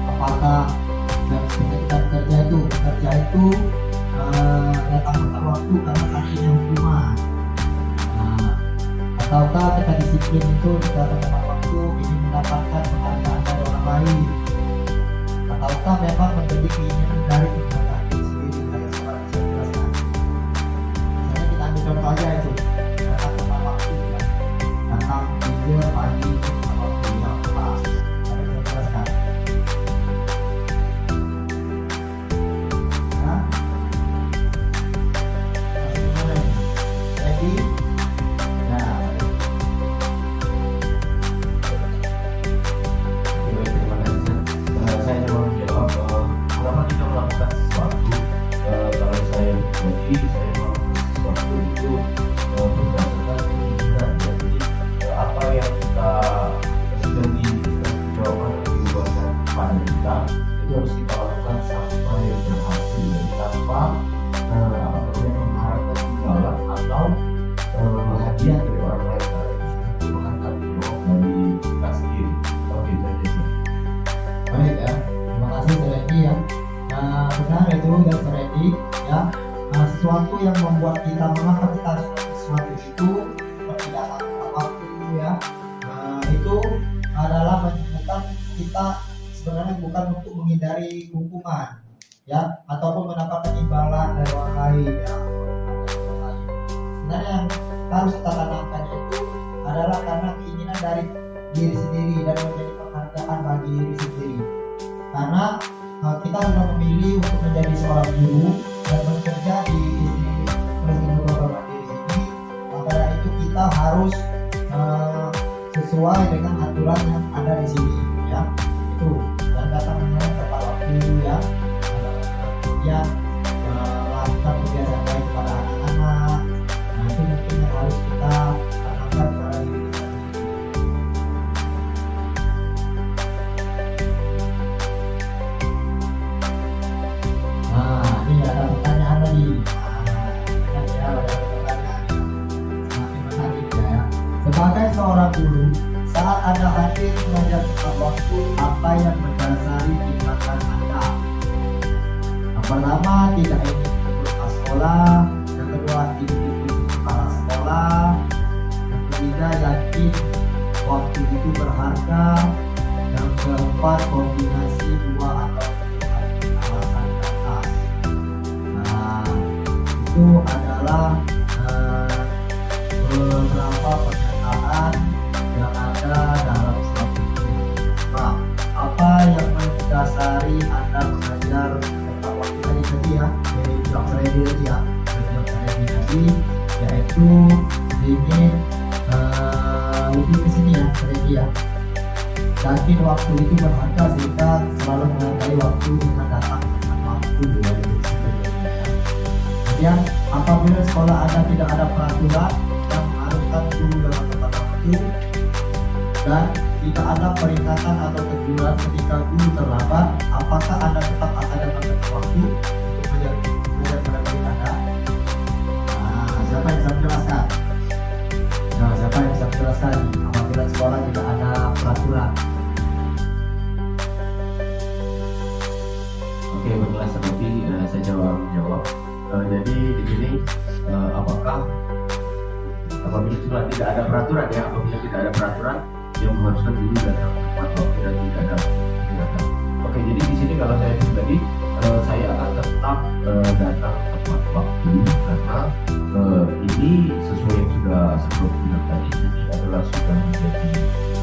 Apakah ketika kita bekerja itu datang tepat waktu karena takdirnya hukuman? Ataukah kita disiplin itu datang tepat waktu ingin mendapatkan penghargaan dari orang lain? Ataukah memang menjadi keinginan dari penghargaan diri sendiri? Kayak seorang bisa jelaskan. Misalnya kita ambil contoh aja itu datang tepat waktu ya, datang tidur pagi atau kuliah kelas. Ada yang bisa jelaskan? Nah, masih gimana ini? Jadi, nah, sesuatu yang membuat kita mengapa kita harus melakukan sesuatu itu seperti datang tepat waktu ya. Itu adalah menunjukkan kita sebenarnya bukan untuk menghindari hukuman ya, ataupun mendapatkan imbalan dari orang lain ya. Sebenarnya yang harus kita tanamkan itu adalah karena keinginan dari diri sendiri dan menjadi penghargaan bagi diri sendiri. Karena kita sudah memilih untuk menjadi seorang guru dan bekerja di Presiden Bapak Mandiri ini, maka dari itu kita harus sesuai dengan aturan yang ada di sini ya. Itu dan datangnya tepat waktu ya. Kemudian melakukan kebiasaan baik kepada anak-anak. Nah, itu mungkin yang harus kita tanamkan pada diri kita sendiri. Nah, ini ada pertanyaan tadi. Ya, ada pertanyaan semakin menarik ya. Sebagai seorang guru, saat Anda hadir mengajar tepat waktu, apa yang mendasari tindakan Anda? Yang pertama, tidak ingin ikut sekolah. Yang kedua, tidak ikut kepala sekolah. Yang ketiga, yakin waktu itu berharga. Yang keempat, kombinasi dua atau alasan di atas. Nah, itu adalah beberapa pernyataan yang ada dalam suatu guru. Nah, apa yang mendasari Anda mengajar tepat waktu tadi ya, dari jam saya tadi ya, yaitu ingin lebih ke sini ya, tadi ya. Yakin waktu itu berharga sehingga selalu menghargai waktu dengan datang tepat waktu ya. Kemudian apabila sekolah Anda tidak ada peraturan yang mengharuskan guru dalam tepat waktu dan tidak ada peringatan atau teguran ketika guru terlambat, apakah Anda tetap akan datang tepat waktu untuk mengajar pada murid Anda? Nah, siapa yang bisa menjelaskan? Nah, siapa yang bisa menjelaskan apabila sekolah tidak ada peraturan? Oke, baiklah, seperti saya jawab. Jadi di sini apakah apabila sudah tidak ada peraturan ya, apabila tidak ada peraturan yang mengharuskan guru datang tepat waktu dan tidak ada tindakan. Oke, jadi di sini kalau saya pribadi saya akan tetap datang tepat waktu karena ini sesuai yang sudah sebelum bilang tadi, ini adalah sudah menjadi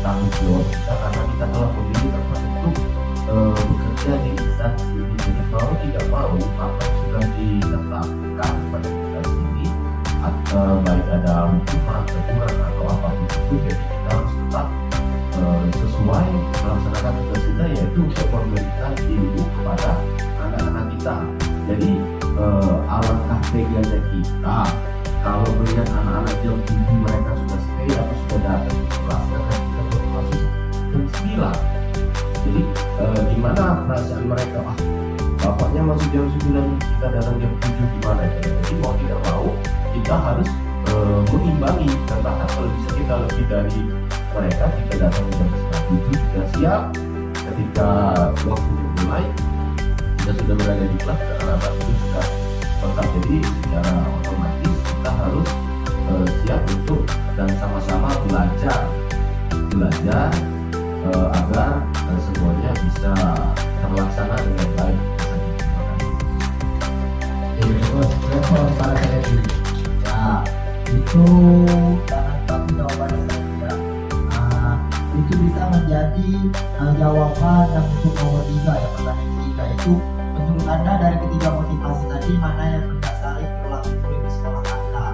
tanggung jawab kita karena kita telah memilih tempat untuk bekerja di instansi ini. Jadi mau tidak mau apa yang sudah ditetapkan pada instansi ini, baik ada hukuman, teguran atau apapun itu, jadi kita harus tetap sesuai melaksanakan tugas kita, yaitu untuk memberikan ilmu kepada anak-anak kita. Jadi alangkah teganya kita kalau melihat anak-anak jam 7 mereka sudah stay atau sudah datang ke kelas, karena kita baru masuk jam 9. Jadi gimana perasaan mereka? Bapaknya masuk jam 9, kita datang jam 7, gimana ya? Jadi mau tidak mau kita harus mengimbangi, karena kalau bisa kita lebih dari mereka, kita datang jam 7 kita siap, ketika waktunya mulai kita sudah berada di kelas, anak-anak itu sudah lengkap. Jadi secara otomatis kita harus siap untuk dan sama-sama belajar agar semuanya bisa terlaksana dengan baik. Respon pada saya ini ya, itu karena kami jawabannya saya itu bisa menjadi jawaban yang untuk nomor 3 ya, pertanyaan ketiga itu menurut Anda dari ketiga motivasi tadi mana yang mendasari perilaku murid di sekolah Anda.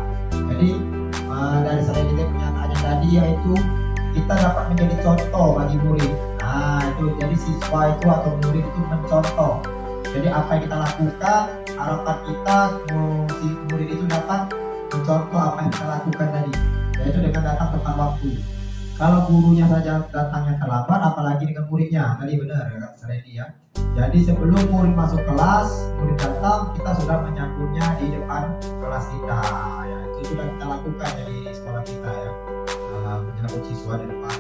Jadi dari saya kita pernyataannya tadi yaitu kita dapat menjadi contoh bagi murid. Nah itu jadi siswa itu atau murid itu mencontoh. Jadi apa yang kita lakukan, harapan kita si murid itu dapat mencontoh apa yang kita lakukan tadi, yaitu dengan datang tepat waktu. Kalau gurunya saja datangnya terlambat, apalagi dengan muridnya. Tadi benar ya Kak Sredi ya. Jadi sebelum murid masuk kelas, murid datang, kita sudah menyambutnya di depan kelas kita. Ya, itu sudah kita lakukan ya di sekolah kita ya. Menyambut siswa di depan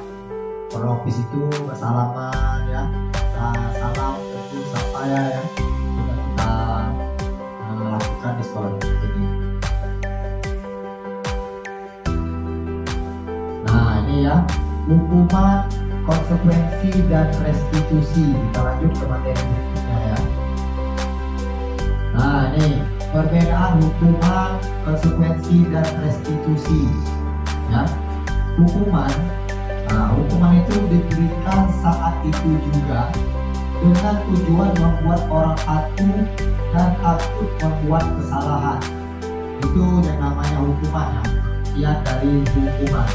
penopis itu bersalaman ya. Salam tentu sapa ya. Sudah kita lakukan mendapatkan diskon. Ini. Nah ini ya, hukuman, konsekuensi dan restitusi. Kita lanjut ke materi berikutnya ya. Nah ini perbedaan hukuman, konsekuensi dan restitusi. Ya, hukuman itu diberikan saat itu juga dengan tujuan membuat orang patuh dan takut membuat kesalahan. Itu yang namanya hukuman ya, pengertian dari hukuman.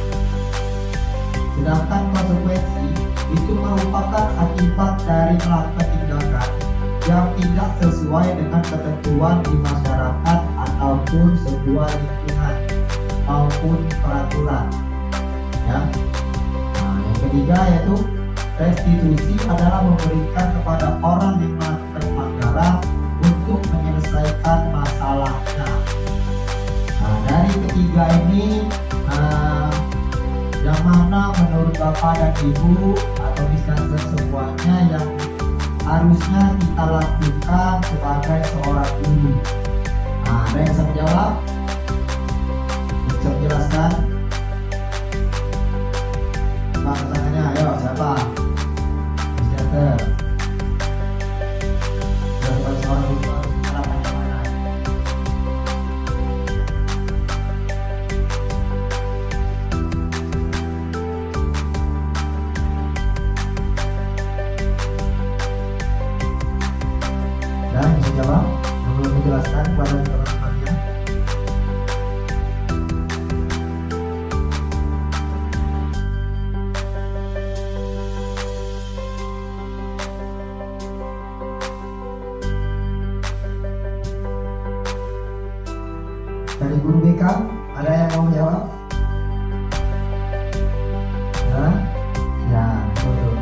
Sedangkan konsekuensi itu merupakan akibat dari melakukan tindakan yang tidak sesuai dengan ketentuan di masyarakat ataupun sebuah lingkungan maupun peraturan. Ya. Nah, yang ketiga yaitu restitusi adalah memberikan kepada orang yang melakukan pelanggaran untuk menyelesaikan masalahnya. Nah, dari ketiga ini yang mana menurut Bapak dan Ibu atau misalnya semuanya yang harusnya kita lakukan sebagai seorang guru? Nah, ada yang bisa menjawab? Bisa menjelaskan? Pak, pertanyaannya, ayo siapa? Mister. Sebagai seorang guru harapan yang mana? Dan bisa jawab? Belum menjelaskan kepada teman-temannya. Dari guru BK, ada yang mau menjawab? Ya, ya, betul.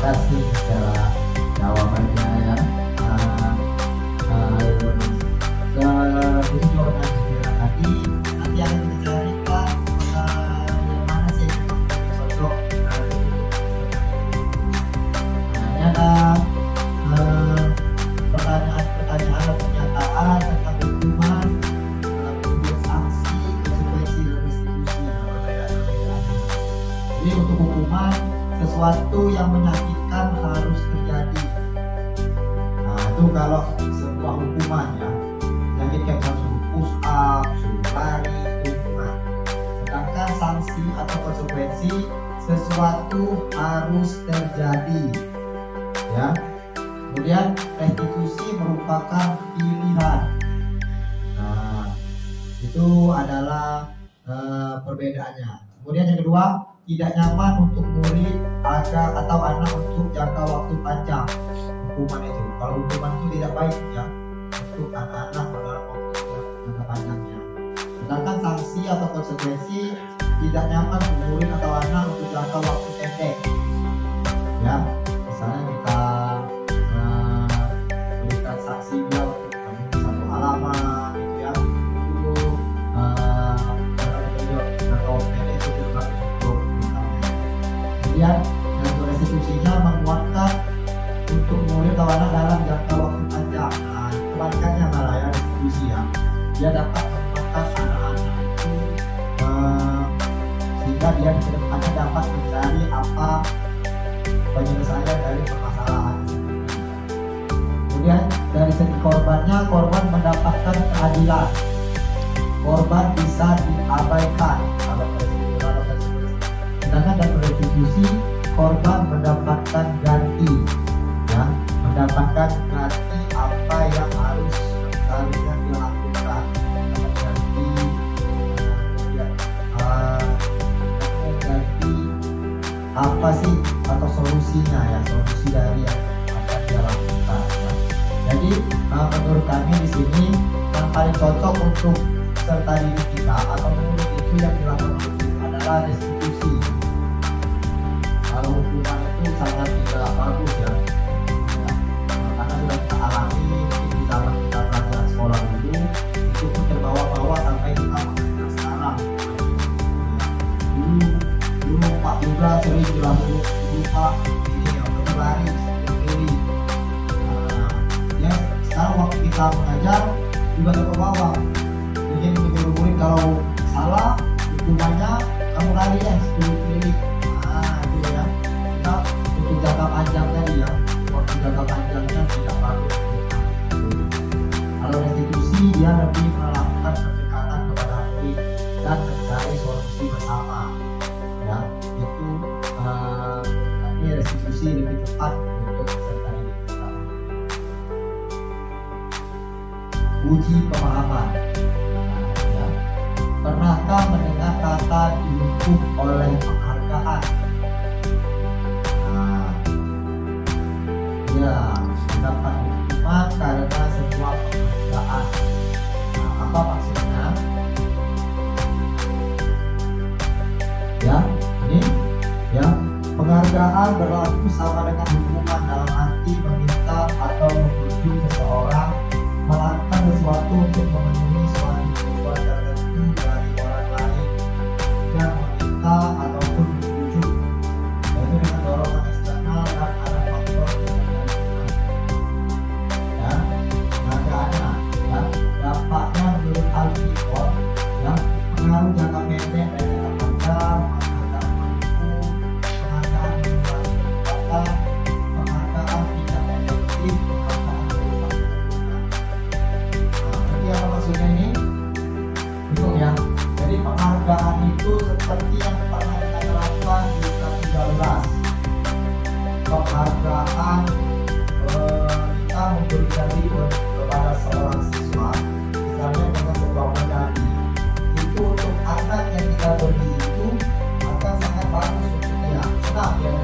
Kasih secara jawabannya ya. Jadi jawaban sebenarnya tadi nanti akan kita carikan yang mana sih yang cocok. Nah, ini ada pertanyaan atau pernyataan tentang hukuman, kemudian sanksi, konsekuensi dan restitusi. Jadi untuk hukuman, sesuatu yang menyakitkan harus terjadi. Nah itu kalau sebuah hukuman ya, menyakitkan suruh push up, suruh lari, itu hukuman. Sedangkan sanksi atau konsekuensi, sesuatu harus terjadi. Ya. Kemudian restitusi merupakan pilihan. Nah itu adalah perbedaannya. Kemudian yang kedua, tidak nyaman untuk murid atau anak untuk jangka waktu panjang. Hukuman itu, kalau hukuman itu tidak baik ya untuk anak-anak dalam waktu jangka panjangnya. Sedangkan sanksi atau konsekuensi tidak nyaman untuk murid atau anak untuk jangka waktu pendek. Ya, misalnya kita berikan sanksi dia untuk satu halaman, gitu ya. Itu jangka waktu pendek itu tidak. Kemudian yang restitusinya menguatkan untuk murid atau anak dalam jangka waktu panjang. Nah, kebalikannya malah ya restitusi ya, dia dapat menguatkan anak-anak itu sehingga dia di kedepannya dapat mencari penyelesaian dari permasalahan. Kemudian dari segi korbannya, korban mendapatkan keadilan, korban bisa diabaikan kalau sedangkan dalam restitusi korban mendapatkan ganti, ya, mendapatkan ganti apa yang harusnya dilakukan, ganti apa sih atau solusinya, ya, solusi dari yang akan dia lakukan, ya. Jadi menurut kami di sini yang paling cocok untuk serta diri kita atau menurut itu yang dilakukan adalah restitusi. Kalau hukuman itu sangat tidak bagus, ya, karena sudah kita alami di zaman kita belajar sekolah dulu itu pun terbawa-bawa sampai kita mengajar sekarang. Dulu Pak juga sering bilang lupa ini yang berlari sendiri. Ya sekarang waktu kita mengajar juga terbawa. Jadi menurut murid kalau salah hukumannya kamu lari ya 10 keliling. Itu ya. Kita untuk jangka panjang tadi, ya, waktu jangka panjangnya tidak bagus. Kalau restitusi dia lebih melakukan pendekatan kepada murid dan mencari solusi bersama. Ya, itu tapi restitusi lebih tepat untuk peserta didik kita. Uji pemahaman. Ya. Pernahkah mendengar kata dihukum oleh penghargaan? Ya, mendapat hukuman karena sebuah penghargaan. Apa maksudnya? Ya, ini ya, penghargaan berlaku sama dengan hukuman dalam arti meminta atau membujuk seseorang melakukan sesuatu untuk memenuhi suatu kebutuhan tertentu dari orang lain dan meminta ataupun membujuk, yaitu dengan dorongan eksternal dan ada faktor ya, penghargaannya, ya, dampaknya menurut Alkitab, ya, pengaruh jangka pendek dan jangka panjang. Penghargaan itu seperti yang pernah kita terapkan di kelas 13. Penghargaan kita memberikan reward kepada seorang siswa, misalnya dengan sebuah medali. Itu untuk anak yang kita beri itu akan sangat bagus untuk dia, senang dia.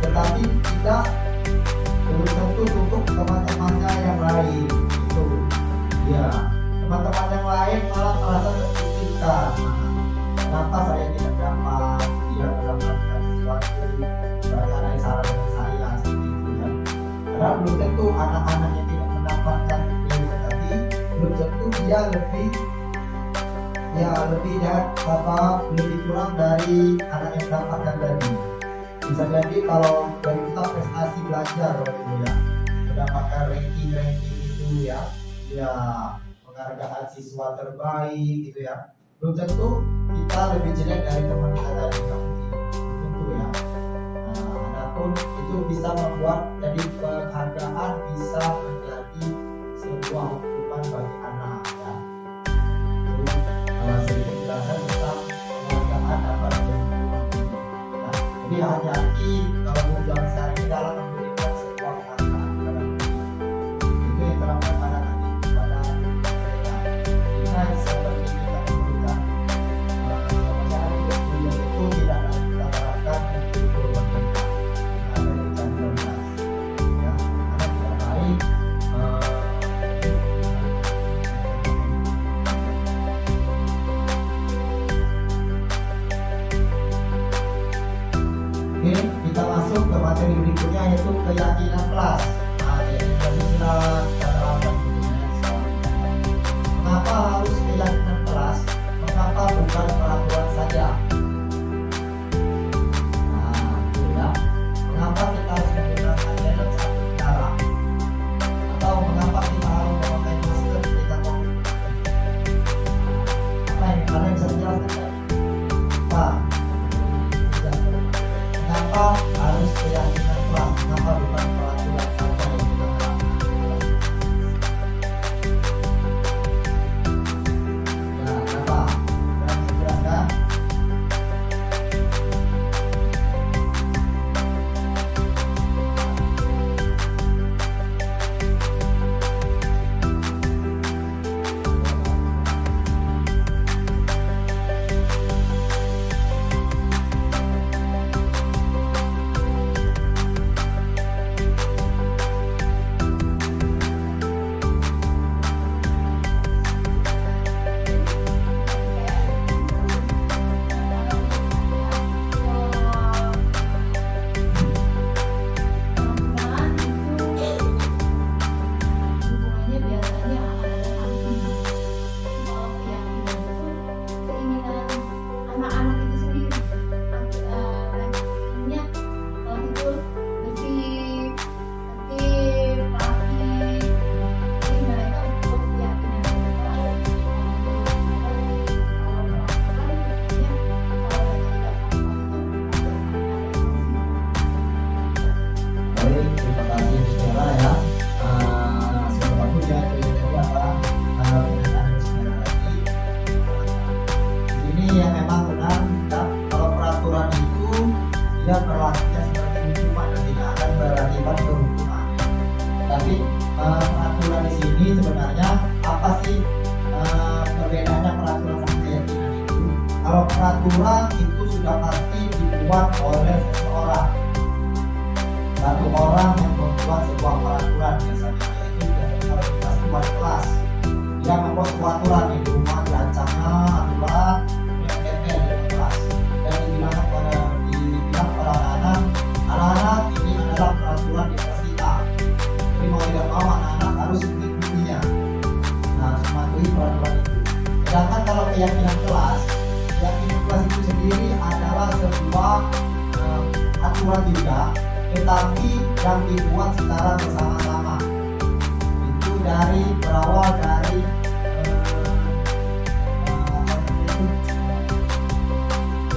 Tetapi tidak belum tentu untuk teman-temannya yang lain. Itu, ya, teman-teman yang lain malah merasa terpikirkan. Kenapa saya tidak dapat, dia mendapatkan sesuatu, berarti ada yang salah dengan saya, seperti itu, ya. Karena belum tentu anak-anak yang tidak mendapatkan itu tadi, belum tentu dia lebih lebih kurang dari anak yang mendapatkan tadi. Bisa jadi kalau dari kita prestasi belajar, ya, mendapatkan ranking itu, ya, penghargaan siswa terbaik gitu, ya, belum tentu kita lebih jelek dari teman kita tadi, tentu, ya. Adapun itu bisa membuat jadi penghargaan bisa menjadi sebuah hukuman bagi anak, ya. Sedikit penjelasan tentang penghargaan dapat menjadi hukuman, ya. Jadi hati-hati kalau zaman sekarang ini dalam memberikan sebuah penghargaan kepada itu yang terapkan pada kita masuk ke materi berikutnya, yaitu keyakinan kelas. Jadi kita terapkan. Mengapa harus keyakinan kelas? Mengapa bukan peraturan saja? Ya. Mengapa kita harus menggunakan dalam satu cara? Atau mengapa kita harus memakai masker ketika COVID? Apa yang kalian bisa jelaskan? Mengapa harus keyakinan kelas? Mengapa bukan peraturan saja yang kita terapkan? peraturan itu sudah pasti dibuat oleh seseorang. Satu orang yang membuat sebuah peraturan, biasanya itu kalau kita buat kelas, dia membuat sebuah aturan di rumah, dirancangnya aturan yang detail di kelas, dan dibilang kepada anak-anak ini adalah peraturan di kelas kita. Jadi mau tidak mau anak-anak harus mengikutinya. Nah, mematuhi peraturan itu. Sedangkan kalau keyakinan kelas itu sendiri adalah sebuah aturan juga, tetapi yang dibuat secara bersama-sama. Itu berawal dari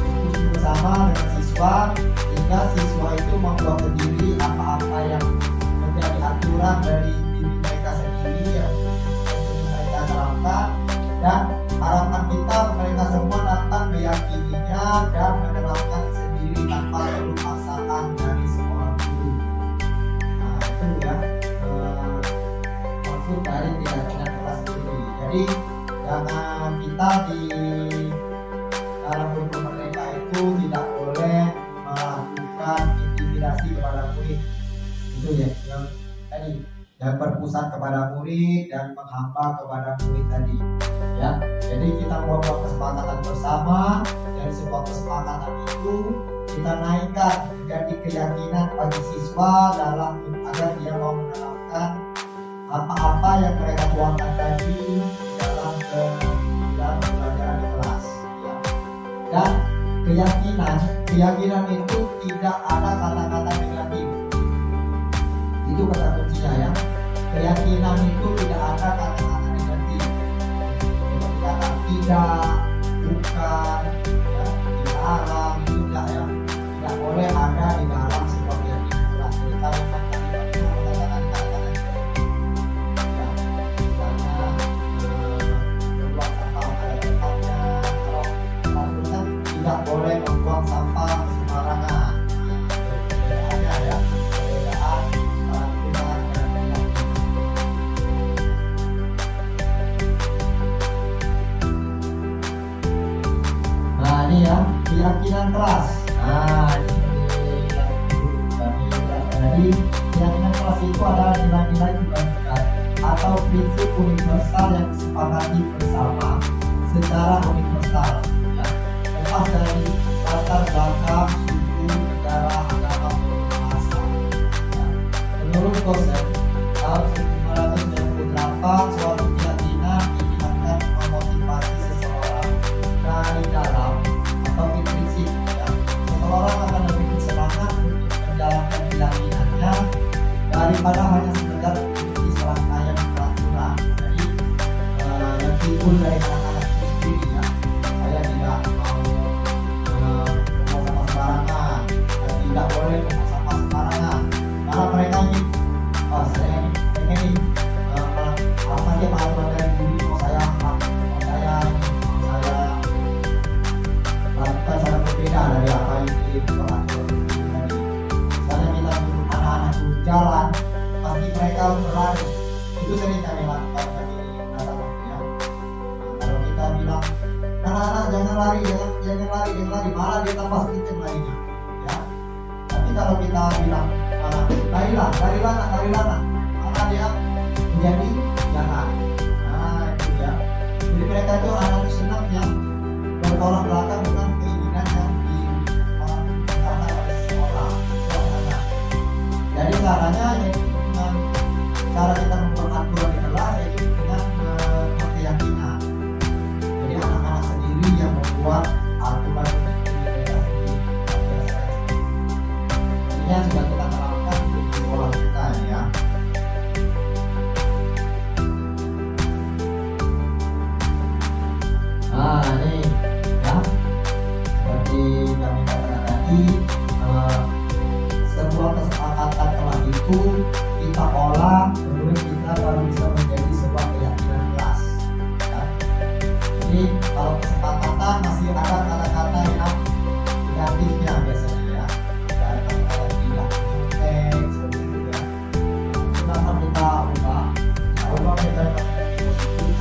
diskusi bersama dengan siswa, sehingga siswa itu membuat sendiri apa-apa yang menjadi aturan dari diri mereka sendiri yang mereka terapkan, dan harapan kita mereka semua dapat meyakininya dan menerapkan sendiri tanpa perlu paksaan dari seorang guru. Nah, itu ya maksud dari keyakinan kelas sendiri. Jadi jangan kita di dalam kurikulum mereka itu tidak boleh melakukan intimidasi kepada murid. Itu ya yang tadi, yang berpusat kepada murid dan menghamba kepada murid tadi. Ya, jadi kita membuat kesepakatan bersama. Dari sebuah kesepakatan itu kita naikkan menjadi keyakinan bagi siswa dalam agar dia mau menerapkan apa-apa yang mereka tuangkan tadi dalam pembelajaran di kelas. Ya. Dan keyakinan itu tidak ada kata-kata negatif. Itu kata kuncinya ya. Keyakinan itu tidak ada kata-kata negatif. Kata tidak, bukan, ya, dilarang, itu tidak ya. Tidak boleh ada di dalam sebuah keyakinan kelas. Jadi kalau mengatakan kata-kata negatif, ya, misalnya membuang sampah pada tempatnya. Kalau peraturan tidak boleh membuang sampah sembarangan. Ada ya perbedaan peraturan dan keyakinan. Nah ini ya keyakinan kelas. Nah ini seperti yang kami jelaskan tadi, keyakinan kelas itu adalah nilai-nilai kebaikan atau prinsip universal yang disepakati bersama secara universal, ya, lepas dari latar belakang, suku, negara, agama, bahasa. Ya. Menurut Gosen tahun 1998, suatu keyakinan digunakan memotivasi seseorang dari dalam atau intrinsik. Ya. Seseorang akan lebih bersemangat untuk menjalankan keyakinannya daripada hanya sekedar mengikuti serangkaian peraturan. Jadi yang timbul dari anak-anak itu sendiri ya, saya tidak mau membuang sampah sembarangan, dan tidak boleh membuang sampah sembarangan, karena mereka ingin saya pengen apa dia peraturan dari dulu, mau saya lakukan secara berbeda dari apa yang diperaturan tadi. Misalnya kita suruh anak-anak itu jalan, pasti mereka berlari. Itu sering kami lakukan kami ya. Kalau kita bilang anak-anak jangan lari, malah dia tambah sedikit larinya. Ya. Tapi kalau kita bilang larilah, maka dia menjadi jalan. Nah itu ya. Jadi mereka itu anak itu senang yang bertolak belakang dengan keinginan yang dikatakan oleh seseorang. Jadi caranya yaitu dengan cara kita membuat aturan di kelas, yaitu dengan keyakinan. Jadi anak-anak sendiri yang membuat aturan di mereka sendiri. Ini yang sudah kita terapkan di sekolah kita ya. Nah ini ya, seperti kami katakan tadi, sebuah kesepakatan kelas itu kita olah, kemudian kita baru bisa menjadi sebuah keyakinan kelas ya. Jadi kalau kesepakatan masih ada kata-kata yang negatifnya biasanya ya, ada kata-kata tidak teks seperti itu ya. Kenapa kita ubah menjadi positif,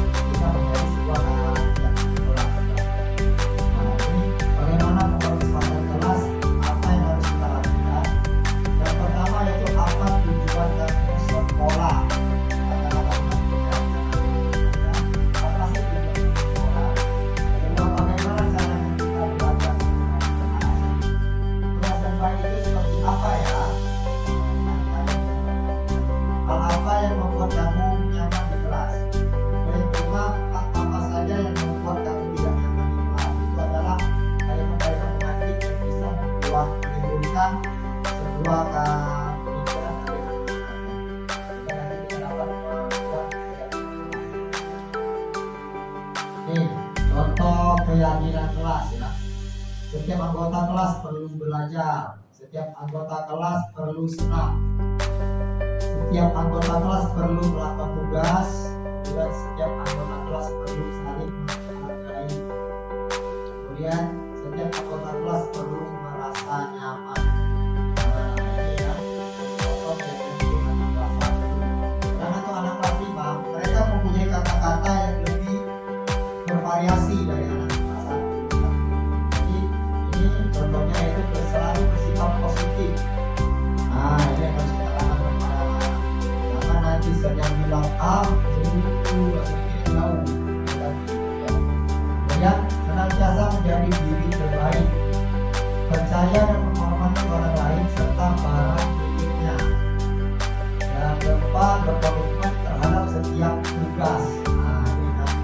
kita menjadi sebuah keyakinan Contoh keyakinan kelas ya. Setiap anggota kelas perlu belajar, setiap anggota kelas perlu senang, setiap anggota kelas perlu melakukan tugas, dan setiap anggota kelas perlu saling menghargai. Kemudian setiap anggota kelas perlu merasa nyaman. Ini ya, contoh keyakinan kelas 1. Dan untuk anak kelas 5, mereka mempunyai kata-kata yang lebih bervariasi dari anak kelas 1. Jadi ini contohnya itu selalu bersifat positif. Nah ini yang harus kita tanamkan pada anak. Jangan nanti sedang bilang sedikit jauh. Kemudian senantiasa menjadi diri terbaik, percaya dan menghormati orang lain serta barang miliknya. Yang keempat, berkomitmen terhadap setiap tugas. Nah ini kan.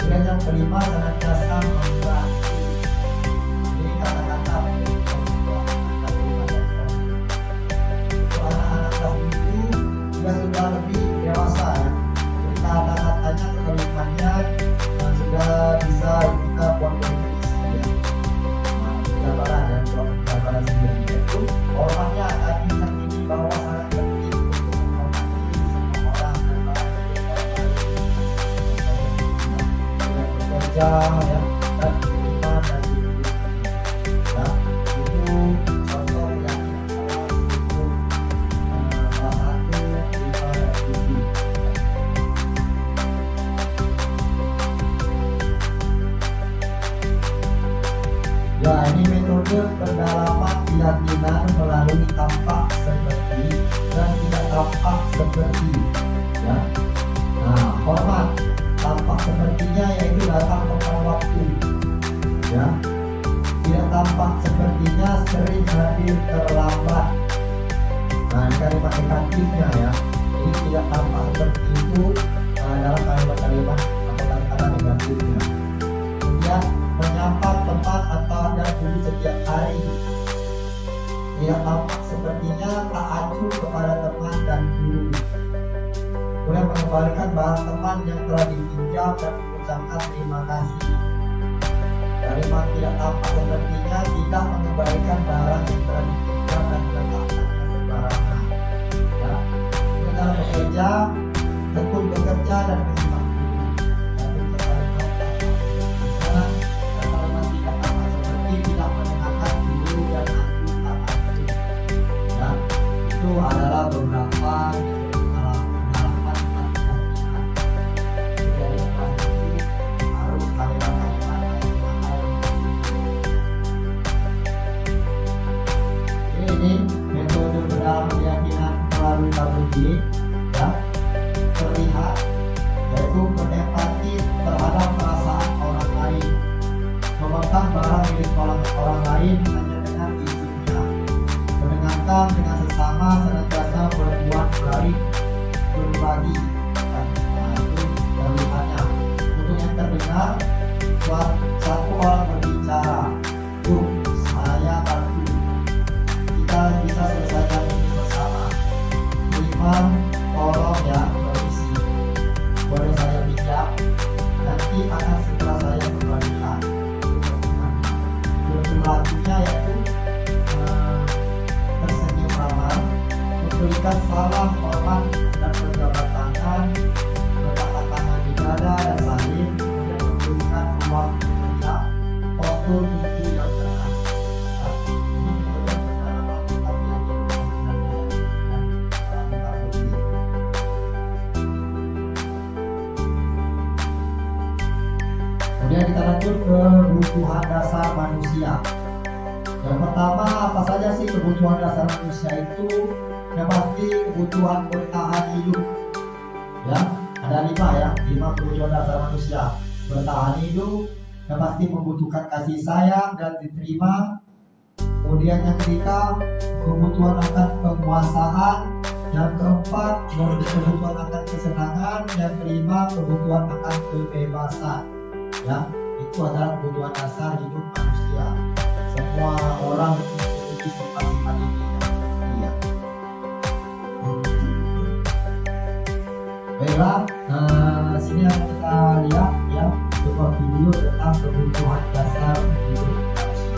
Kemudian yang kelima, senantiasa membantu. Ini kata-kata untuk anak-anak kelas itu dia sudah lebih dewasa ya. Jadi kata-katanya atau kalimatnya sudah bisa kita buat definisi ya. Gambaran dan gambaran sendiri itu orangnya tadi yang ini bahwa sangat penting untuk menghormati semua orang dan barang bekerja ya dan terima dan hidup. Nah, itu contoh yang untuk salah satu 5 dan 7. Ya, ini metode pendalaman keyakinan melalui tampak seperti dan tidak tampak seperti ya. Nah, hormat tampak sepertinya yaitu datang tepat waktu ya. Tidak tampak sepertinya sering hadir terlambat. Nah, ini kalimat negatifnya ya. Jadi tidak tampak seperti itu dalam kalimat-kalimat atau kata-kata negatifnya. Kemudian menyapa teman atau dan guru setiap hari. Tidak tampak sepertinya tak acuh kepada teman dan guru. Kemudian mengembalikan barang teman yang telah dipinjam dan mengucapkan terima kasih. Kalimat tidak tampak sepertinya tidak mengembalikan barang yang telah dipinjam dan meletakkannya sembarangan. Ya. Ini dalam bekerja, tekun bekerja dan menyimak guru. Tidak mendengarkan guru dan aku tak acuh. Ya, itu adalah beberapa pengalaman keyakinan. Jadi itu harus kalimat-kalimat ini metode pendalaman keyakinan melalui tabel G ya, terlihat yaitu berempati terhadap perasaan orang lain, memegang barang milik orang lain hanya dengan izinnya, mendengarkan dengan sesama, senantiasa berbuat baik, berbagi. Nah, itu terlihatnya. Untuk yang terdengar, satu orang berbicara, yuk saya bantu, kita bisa selesaikan ini bersama. Terima, tolong ya, permisi, boleh saya pinjam, nanti akan segera saya kembalikan. Berlakunya yaitu tersenyum ramah, memberikan salam hormat dan berjabat tangan, meletakkan tangan di dada dan saling, kemudian memberikan ruang kerja, postur tubuh yang tenang. Ini metode pendalaman keyakinan kemudian kita lanjut ke kebutuhan dasar manusia. Yang pertama, apa saja sih kebutuhan dasar manusia itu? Yang pasti kebutuhan bertahan hidup. Ya, ada 5 ya, 5 kebutuhan dasar manusia. Bertahan hidup, yang pasti membutuhkan kasih sayang dan diterima. Kemudian yang ketiga, kebutuhan akan penguasaan. Yang keempat, kebutuhan akan kesenangan. Yang kelima, kebutuhan akan kebebasan. Ya, itu adalah kebutuhan dasar hidup manusia. Semua orang memiliki sifat-sifat ini ya. Baiklah, sini yang kita lihat ya, short video tentang kebutuhan dasar hidup manusia.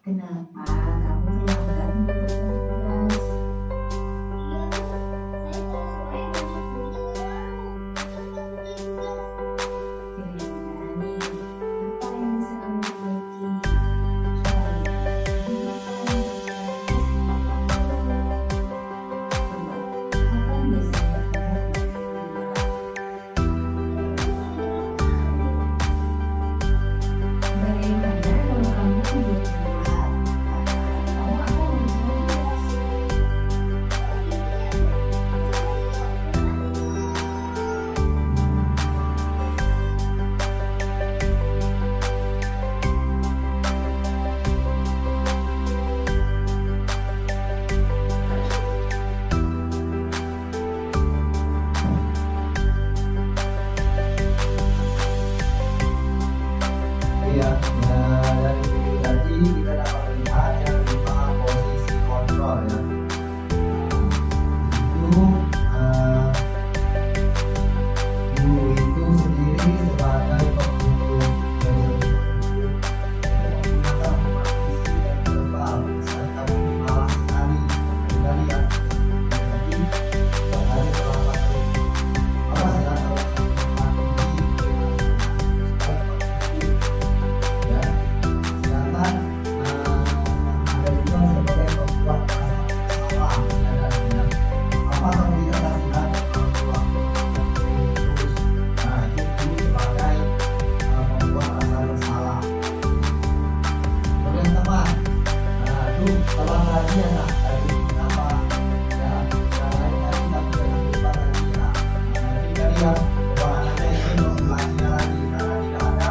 Kenapa kamu terlambat mengerjakan tugas? Kira-kira nih, apa yang bisa kamu perbaiki supaya kamu bisa mengerjakan kapan biasanya bagaimana kalau kamu buat setelah tadi ya nak, tadi apa ya, yang lain tadi tapi jangan lupa tadi ya. Nanti kalian bahwa anaknya ini mau belajar lagi karena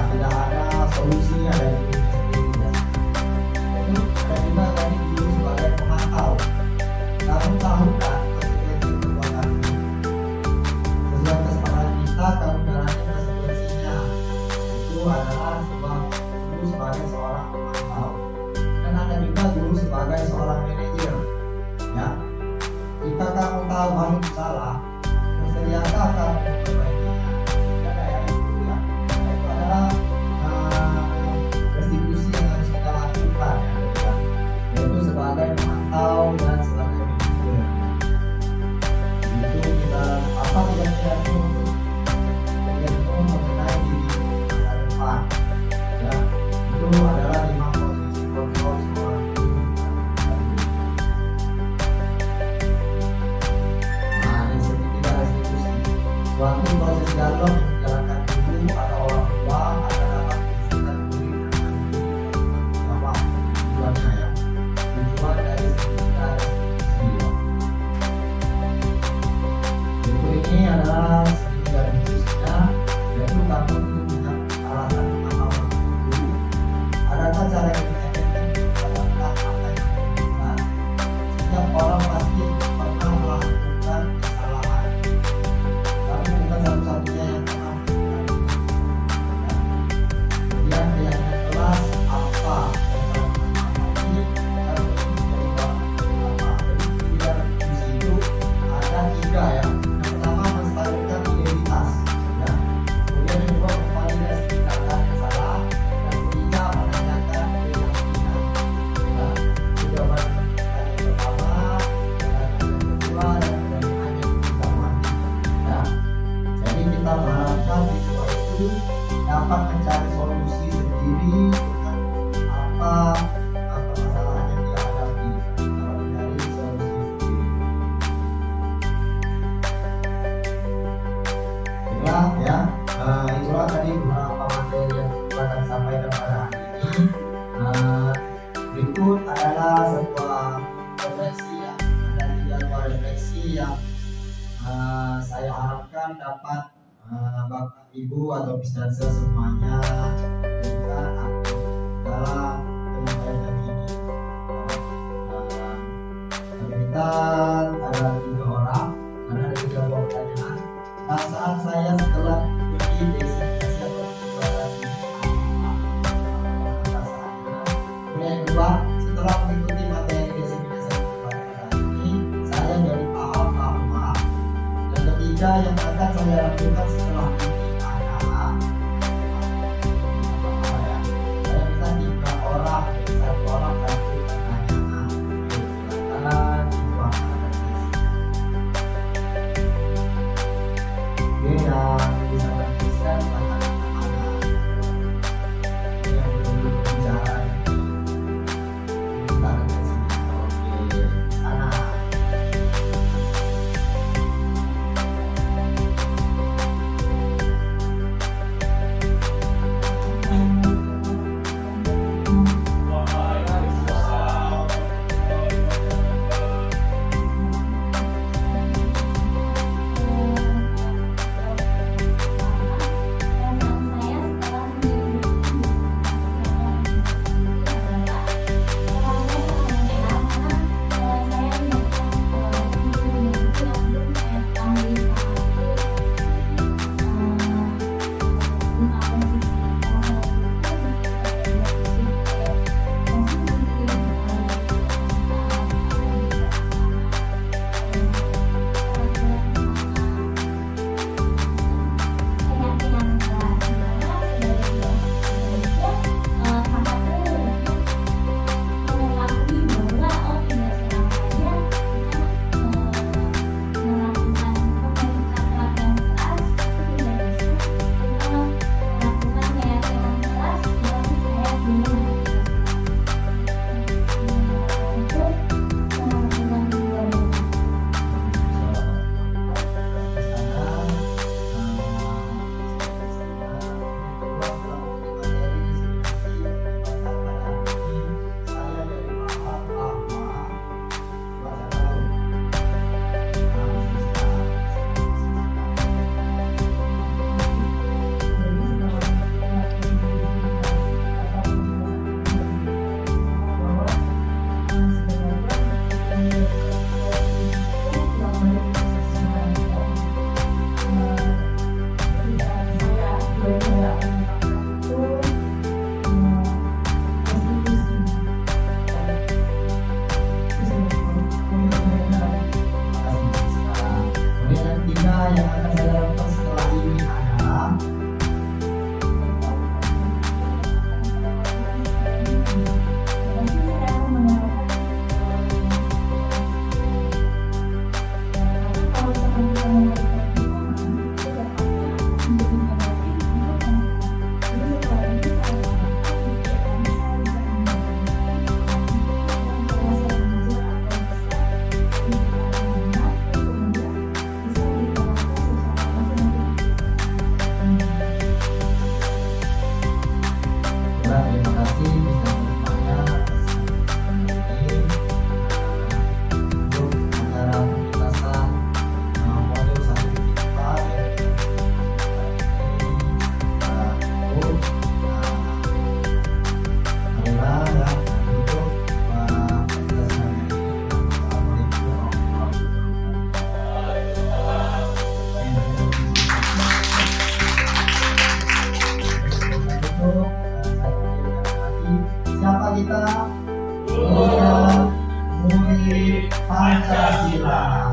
tidak ada solusinya dari diri sendiri. Jadi ada juga tadi guru sebagai pemantau. Kamu tahu kan konsekuensi perbuatan ini? Sesuai kesepakatan kita, kamu jalani konsekuensinya. Itu adalah guru sebagai seorang pemantau. Dan ada juga guru sebagai seorang manajer. Ya, jika kamu tahu hal itu salah, bersediakah kamu memperbaikinya? Ya kayak itu ya. Nah, itu adalah restitusi yang harus kita lakukan ya, yaitu sebagai pemantau dan sebagai manajer. Itu kita apa tidak untuk mengenai diri masa depan. Ya, itu adalah 5 posisi kontrol seorang guru. Nah, yang ketiga restitusi. Suatu proses dialog yang dijalankan guru atau orang tua agar dapat menyelesaikan murid dan apa tujuannya ya. Tujuan dari ketiga restitusi. Berikut ini adalah ketiga restitusinya, yaitu kamu punya alasan mengapa guru. Adakah cara yang efektif mendapatkan apa yang dibutuhkan? Setiap orang pasti pernah melakukan kesalahan. Kamu bukan satu-satunya yang pernah melakukan kesalahan. Kemudian keyakinan kelas apa ini cara menjadi apa. Jadi tiga restitusi itu ada 3 ya. Yang pertama menstabilkan identitas. Ya. Kemudian yang kedua memvalidasi tindakan yang salah. Yang ketiga menanyakan keyakinan. Ya. Itu jawaban pertanyaan pertama, pertanyaan kedua, dan pertanyaan yang ketiga. Ya. Jadi kita mengharapkan siswa itu dapat mencari solusi sendiri dengan apa permasalahan yang dihadapi, dapat mencari solusi sendiri. Itulah ya, itulah tadi beberapa materi yang kita akan sampaikan pada hari ini. Berikut adalah sebuah refleksi ya, ada 3 buah refleksi yang saya harapkan dapat Bapak Ibu atau Bisdanser semuanya berikan dalam penyampaian hari ini. Berikan ada 3 orang karena ada 3 buah pertanyaan. Perasaan saya setelah mengikuti destinasi atau perjalanan ini perasaannya. Kemudian yang kedua, setelah mengikuti materi destinasi atau perjalanan ini, saya jadi paham bahwa. Yang ketiga, yang akan saya lakukan setelah ini adalah kasih bisa bersemangat untuk acara pementasan modul 1.4 adalah yang untuk pementasan ini. Assalamualaikum warahmatullahi wabarakatuh. Siapa kita? Muda Mudi Pancasila.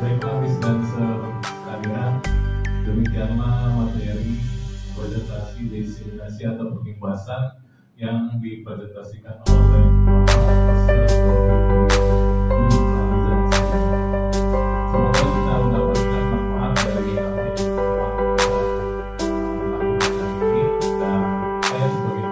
Baiklah Miss dan sekalian, demikianlah materi presentasi diseminasi atau pembahasan yang dipresentasikan oleh Semoga kita mendapatkan manfaat dari apa yang kita lakukan ini, dan saya sebagai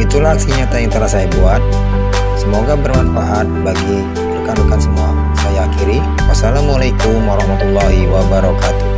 Itulah aksi nyata yang telah saya buat. Semoga bermanfaat bagi rekan-rekan semua. Saya akhiri. Wassalamualaikum warahmatullahi wabarakatuh.